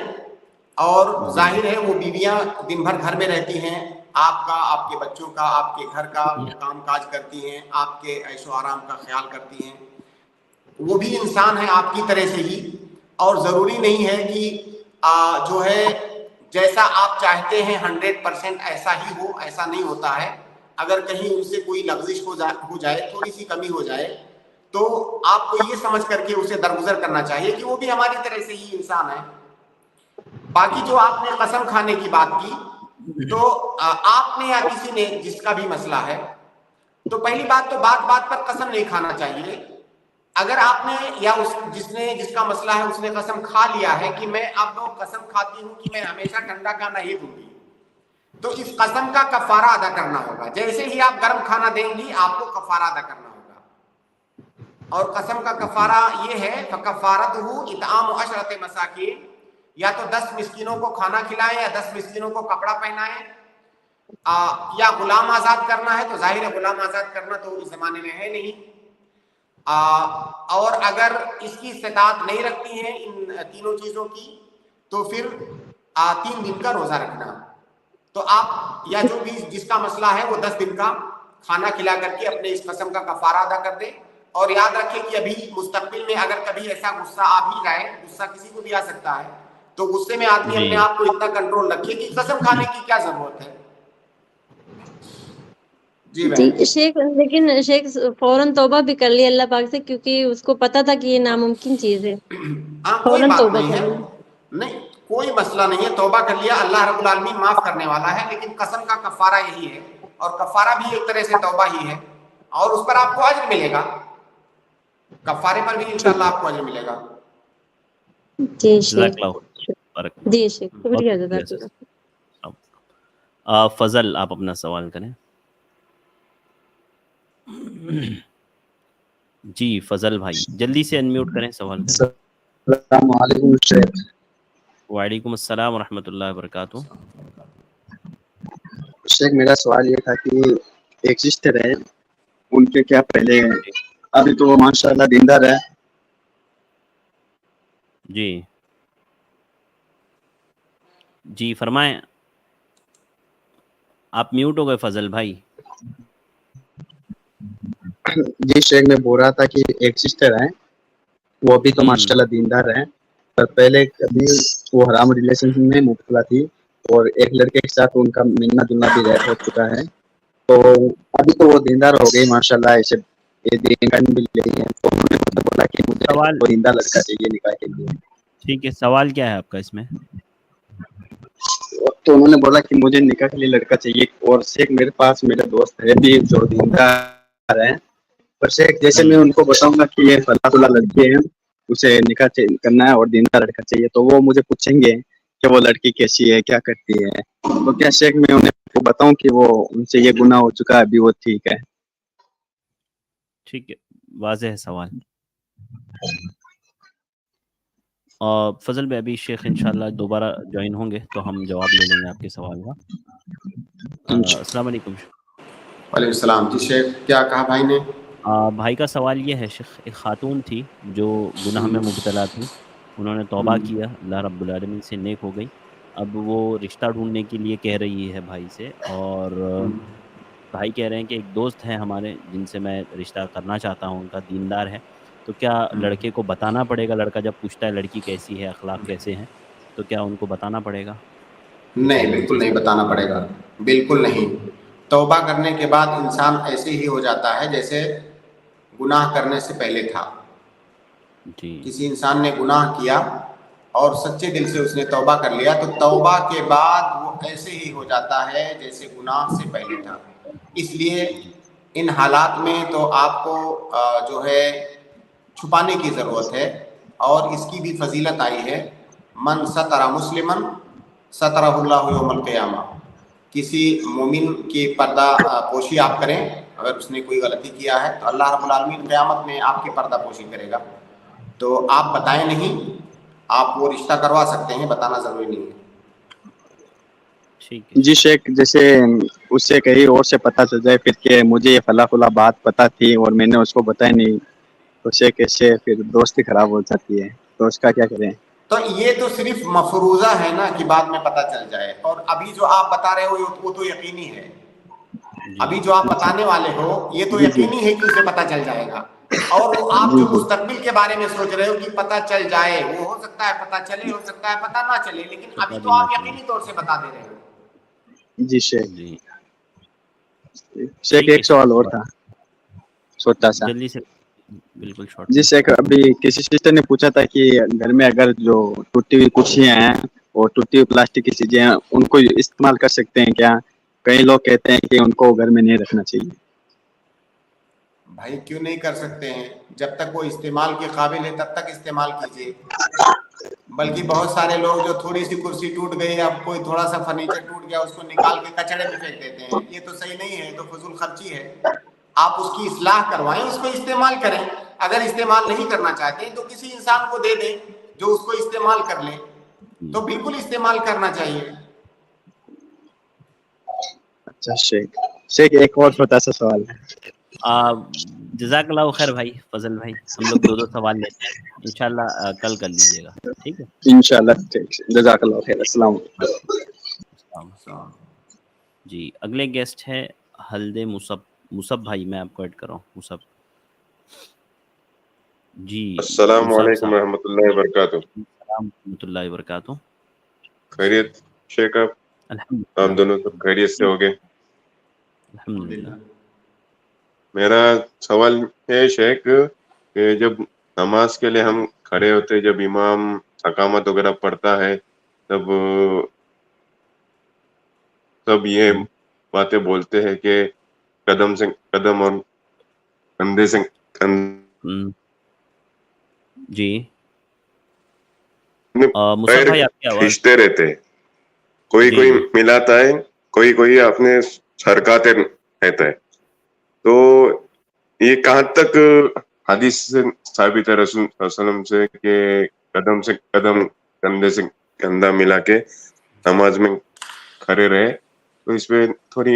اور ظاہر ہے وہ بیویاں دن بھر گھر میں رہتی ہیں, آپ کا, آپ کے بچوں کا, آپ کے گھر کا کام کاج کرتی ہیں, آپ کے عیش و آرام کا خیال کرتی ہیں. وہ بھی انسان ہے آپ کی طرح سے ہی, اور ضروری نہیں ہے کہ جو ہے جیسا آپ چاہتے ہیں 100% ایسا ہی ہو, ایسا نہیں ہوتا ہے. اگر کہیں ان سے کوئی لغزش ہو جائے, تھوڑی سی کمی ہو جائے, تو آپ کو یہ سمجھ کر کے اسے درگزر کرنا چاہیے کہ وہ بھی ہماری طرح سے ہی انسان ہے. باقی جو آپ نے قسم کھانے کی بات کی, تو آپ نے یا کسی نے جس کا بھی مسئلہ ہے, تو پہلی بات تو بات پر قسم نہیں کھانا چاہیے. اگر آپ نے یا جس کا مسئلہ ہے اس نے قسم کھا لیا ہے کہ میں اب قسم کھاتی ہوں کہ میں ہمیشہ ٹھنڈا کھانا ہی دوں گی, تو اس قسم کا کفارہ ادا کرنا ہوگا. جیسے ہی آپ گرم کھانا دیں گی آپ کو کفارہ ادا کرنا ہوگا. اور قسم کا کفارہ یہ ہے فکفارتہ اطعام 10 مساکین, یا تو 10 مسکینوں کو کھانا کھلائیں یا 10 مسکینوں کو کپڑا پہنائیں, یا غلام آزاد کرنا ہے. تو ظاہر ہے غلام آزاد کرنا تو اس زمانے میں ہے نہیں. اور اگر اس کی استطاعت نہیں رکھتی ہیں ان تینوں چیزوں کی, تو پھر 3 دن کا روزہ رکھنا. تو آپ یا جو بھی جس کا مسئلہ ہے وہ 10 دن کا کھانا کھلا کر کے اپنے اس قسم کا کفارہ ادا کر دے. اور یاد رکھیں کہ ابھی مستقبل میں اگر کبھی ایسا غصہ آ بھی جائے, غصہ کسی کو بھی آ سکتا ہے, تو غصے میں آدمی اپنے آپ کو اتنا کنٹرول رکھے کہ قسم کھانے کی کیا ضرورت ہے. جی شیخ, لیکن شیخ فوراً توبہ بھی کر لی اللہ پاک سے, کیونکہ اس کو پتا تھا کہ یہ ناممکن چیز ہے. کوئی فوراً بات توبہ نہیں کر ہے, لی. نہیں کوئی مسئلہ نہیں ہے, توبہ کر لیا, اللہ رب العالمین معاف کرنے والا ہے. لیکن قسم کا کفارہ یہی ہے, اور کفارہ بھی ایک طرح سے توبہ ہی ہے, اور اس پر آپ کو اجر ملے گا. کفارے پر بھی انشاءاللہ آپ کو اجر ملے گا. جی شیخ, جی شیخ, شکریہ جزاک اللہ. فضل آپ اپنا سوال کریں. جی فضل بھائی جلدی سے انمیوٹ کریں, سوال کریں. السلام علیکم شیخ. وعلیکم السلام ورحمۃ اللہ وبرکاتہ. شیخ میرا سوال یہ تھا کہ ایک سسٹر ہے, ان کے کیا پہلے, ابھی تو وہ ماشاءاللہ دیندار ہے. جی فرمائیں, آپ میوٹ ہو گئے فضل بھائی. جی شیخ میں بول رہا تھا کہ ایک سسٹر ہے, وہ بھی تو ماشاءاللہ دیندار ہے, پر پہلے کبھی وہ حرام ریلیشن میں مبتلا تھی, اور ایک لڑکے کے ساتھ ان کا ملنا جلنا بھی ہو چکا ہے. تو ابھی تو وہ دیندار ہو گئی ماشاءاللہ, ایسے بھی لے ہیں. تو انہوں نے مجھے بولا کہ مجھے دیندار لڑکا چاہیے نکاح کے لیے. ٹھیک ہے, سوال کیا ہے آپ کا اس میں؟ تو انہوں نے بولا کہ مجھے نکاح کے لیے لڑکا چاہیے, اور شیخ میرے پاس میرا دوست ہے بھی جو دیندار ہے, پر شیخ جیسے میں ان کو بتاؤں گا کہ یہ فلاں فلاں لڑکے ہیں, اسے نکاح کرنا ہے اور دیندار لڑکا چاہیے, تو وہ مجھے پوچھیں گے کہ وہ لڑکی کیسی ہے, کیا کرتی ہے. تو کیا شیخ میں انہیں بتاؤں کہ وہ ان سے یہ گناہ ہو چکا ہے, ابھی وہ ٹھیک ہے؟ ٹھیک ہے, واضح ہے سوال. اور فضل بھائی ابھی شیخ انشاءاللہ دوبارہ جوائن ہوں گے تو ہم جواب لے لیں گے آپ کے سوال کا. السلام علیکم. وعلیکم السلام. جی شیخ کیا کہا بھائی نے؟ بھائی کا سوال یہ ہے شیخ, ایک خاتون تھی جو گناہ میں مبتلا تھی, انہوں نے توبہ کیا, اللہ رب العالمین سے نیک ہو گئی. اب وہ رشتہ ڈھونڈنے کے لیے کہہ رہی ہے بھائی سے, اور بھائی کہہ رہے ہیں کہ ایک دوست ہیں ہمارے جن سے میں رشتہ کرنا چاہتا ہوں, ان کا دیندار ہے, تو کیا لڑکے کو بتانا پڑے گا؟ لڑکا جب پوچھتا ہے لڑکی کیسی ہے, اخلاق کیسے ہیں, تو کیا ان کو بتانا پڑے گا؟ نہیں, بالکل نہیں بتانا پڑے گا, بالکل نہیں. توبہ کرنے کے بعد انسان ایسے ہی ہو جاتا ہے جیسے گناہ کرنے سے پہلے تھا. کسی انسان نے گناہ کیا اور سچے دل سے اس نے توبہ کر لیا تو توبہ کے بعد وہ ایسے ہی ہو جاتا ہے جیسے گناہ سے پہلے تھا. اس لیے ان حالات میں تو آپ کو جو ہے چھپانے کی ضرورت ہے, اور اس کی بھی فضیلت آئی ہے, من ستر مسلمن سترہ اللہ یوم القیامہ. کسی مومن کی پردہ پوشی آپ کریں, اگر اس نے کوئی غلطی کیا ہے تو اللہ رب العالمین قیامت میں آپ کی پردہ پوشی کرے گا. تو آپ بتائیں نہیں, آپ وہ رشتہ کروا سکتے ہیں, بتانا ضروری نہیں ہے. جی شیخ, جیسے اس سے کہیں اور سے پتہ چل جائے پھر کہ مجھے یہ فلاں فلاں بات پتہ تھی اور میں نے اس کو بتایا نہیں, تو شیخ کیسے پھر دوستی خراب ہو جاتی ہے, تو اس کا کیا کریں؟ تو یہ تو صرف مفروضہ ہے نا کہ بعد میں پتہ چل جائے, اور ابھی جو آپ بتا رہے ہو وہ تو یقینی ہے. ابھی جو آپ بتانے والے ہو یہ تو یقینی ہے کہ اسے پتہ چل جائے گا. اور وہ آپ جو مستقبل کے بارے میں سوچ رہے ہو کہ پتہ چل جائے, وہ ہو سکتا ہے پتہ چلے, ہو سکتا ہے پتہ نہ چلے, لیکن ابھی تو آپ یقینی طور سے بتا دے رہے ہو. جی شیخ. شیخ ایک سوال اور تھا چھوٹا سا. جلدی سے بالکل شارٹ. جی شیخ, ابھی کسی سسٹر نے پوچھا تھا کہ گھر میں اگر جو ٹوٹی ہوئی کرسیاں ہیں اور ٹوٹی ہوئی پلاسٹک کی چیزیں ہیں ان کو استعمال کر سکتے ہیں کیا؟ کئی لوگ کہتے ہیں کہ ان کو گھر میں نہیں رکھنا چاہیے. بھائی کیوں نہیں کر سکتے ہیں, جب تک وہ استعمال کے قابل ہے تب تک استعمال کیجیے. بلکہ بہت سارے لوگ جو تھوڑی سی کرسی ٹوٹ گئی, اب کوئی تھوڑا سا فرنیچر ٹوٹ گیا, اس کو نکال کے کچڑے میں پھینک دیتے ہیں. یہ تو صحیح نہیں ہے, تو فضول خرچی ہے. آپ اس کی اصلاح کروائیں, اس کو استعمال کریں. اگر استعمال نہیں کرنا چاہتے تو کسی انسان کو دے دیں جو اس کو استعمال کر لے, تو بالکل استعمال کرنا چاہیے. اچھا شیخ, شیخ ایک اور چھوٹا سا سوال ہے. جزاک اللہ خیر بھائی فضل بھائی, ہم لوگ 2 سوال لیتے ہیں, انشاءاللہ کل کر لیجیے گا, ٹھیک ہے انشاءاللہ. جزاک اللہ خیر. السلام علیکم. جی اگلے گیسٹ ہے ہلدے مصب بھائی, میں آپ کو ایڈ کر رہا ہوں. مصب جی. السلام علیکم ورحمۃ اللہ وبرکاتہ. السلام ورحمۃ اللہ وبرکاتہ. خیریت شیخ؟ آپ دونوں سب خیریت سے ہو گئے؟ الحمدللہ. میرا سوال ہے شیخ کہ جب نماز کے لیے ہم کھڑے ہوتے, جب امام اقامت وغیرہ پڑھتا ہے, تب یہ باتیں بولتے ہیں کہ قدم سے قدم اور کندھے سے جی مصطفیٰ بھائی آپ کی آواز کھینچتے رہتے, کوئی ملاتا ہے, کوئی اپنے سرکاتے رہتا ہے. تو یہ کہاں تک حدیث سے ثابت ہے رسول صلی اللہ علیہ وسلم سے کہ قدم سے قدم کندھے سے کندھا ملا کے نماز میں کھڑے رہے؟ تو اس پہ تھوڑی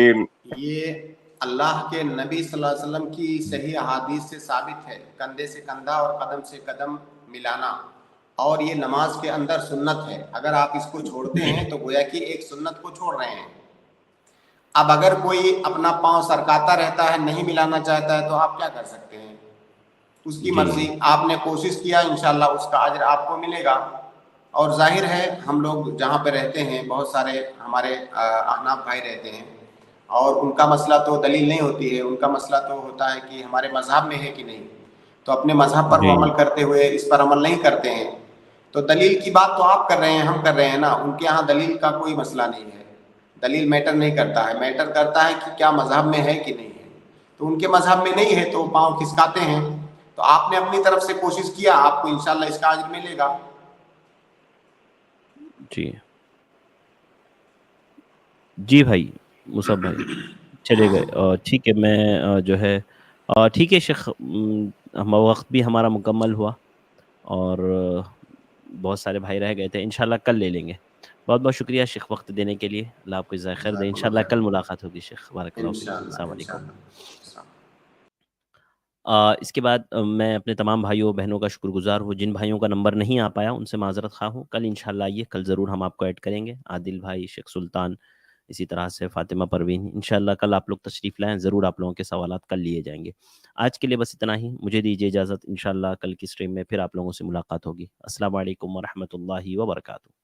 یہ اللہ کے نبی صلی اللہ علیہ وسلم کی صحیح احادیث سے ثابت ہے, کندھے سے کندھا اور قدم سے قدم ملانا, اور یہ نماز کے اندر سنت ہے. اگر آپ اس کو چھوڑتے ہیں تو گویا کہ ایک سنت کو چھوڑ رہے ہیں. اب اگر کوئی اپنا پاؤں سرکاتا رہتا ہے, نہیں ملانا چاہتا ہے, تو آپ کیا کر سکتے ہیں؟ اس کی مرضی. آپ نے کوشش کیا, انشاءاللہ اس کا اجر آپ کو ملے گا. اور ظاہر ہے ہم لوگ جہاں پہ رہتے ہیں بہت سارے ہمارے احناف بھائی رہتے ہیں, اور ان کا مسئلہ تو دلیل نہیں ہوتی ہے, ان کا مسئلہ تو ہوتا ہے کہ ہمارے مذہب میں ہے کہ نہیں. تو اپنے مذہب پر وہ عمل کرتے ہوئے اس پر عمل نہیں کرتے ہیں. تو دلیل کی بات تو آپ کر رہے ہیں, ہم کر رہے ہیں نا. ان کے یہاں دلیل کا کوئی مسئلہ نہیں ہے, دلیل میٹر نہیں کرتا ہے. میٹر کرتا ہے کہ کیا مذہب میں ہے کہ نہیں ہے. تو ان کے مذہب میں نہیں ہے تو پاؤں کھسکاتے ہیں. تو آپ نے اپنی طرف سے کوشش کیا, آپ کو انشاءاللہ اس کا اجر ملے گا. جی بھائی مصعب بھائی چلے گئے, ٹھیک ہے. میں جو ہے ٹھیک ہے شیخ, وقت بھی ہمارا مکمل ہوا اور بہت سارے بھائی رہ گئے تھے. انشاءاللہ کل لے لیں گے. بہت بہت شکریہ شیخ وقت دینے کے لیے. اللہ آپ کو جزائے خیر دے. انشاءاللہ کل ملاقات ہوگی شیخ. بارک اللہ فیک. السلام علیکم. اس کے بعد میں اپنے تمام بھائیوں بہنوں کا شکر گزار ہوں. جن بھائیوں کا نمبر نہیں آ پایا ان سے معذرت خواہ ہوں. کل انشاءاللہ آئیے, کل ضرور ہم آپ کو ایڈ کریں گے. عادل بھائی, شیخ سلطان, اسی طرح سے فاطمہ پروین. انشاءاللہ کل آپ لوگ تشریف لائیں, ضرور آپ لوگوں کے سوالات کل لیے جائیں گے. آج کے لیے بس اتنا ہی. مجھے دیجیے اجازت. انشاءاللہ کل کی سٹریم میں پھر آپ لوگوں سے ملاقات ہوگی. السلام علیکم ورحمۃ اللہ وبرکاتہ.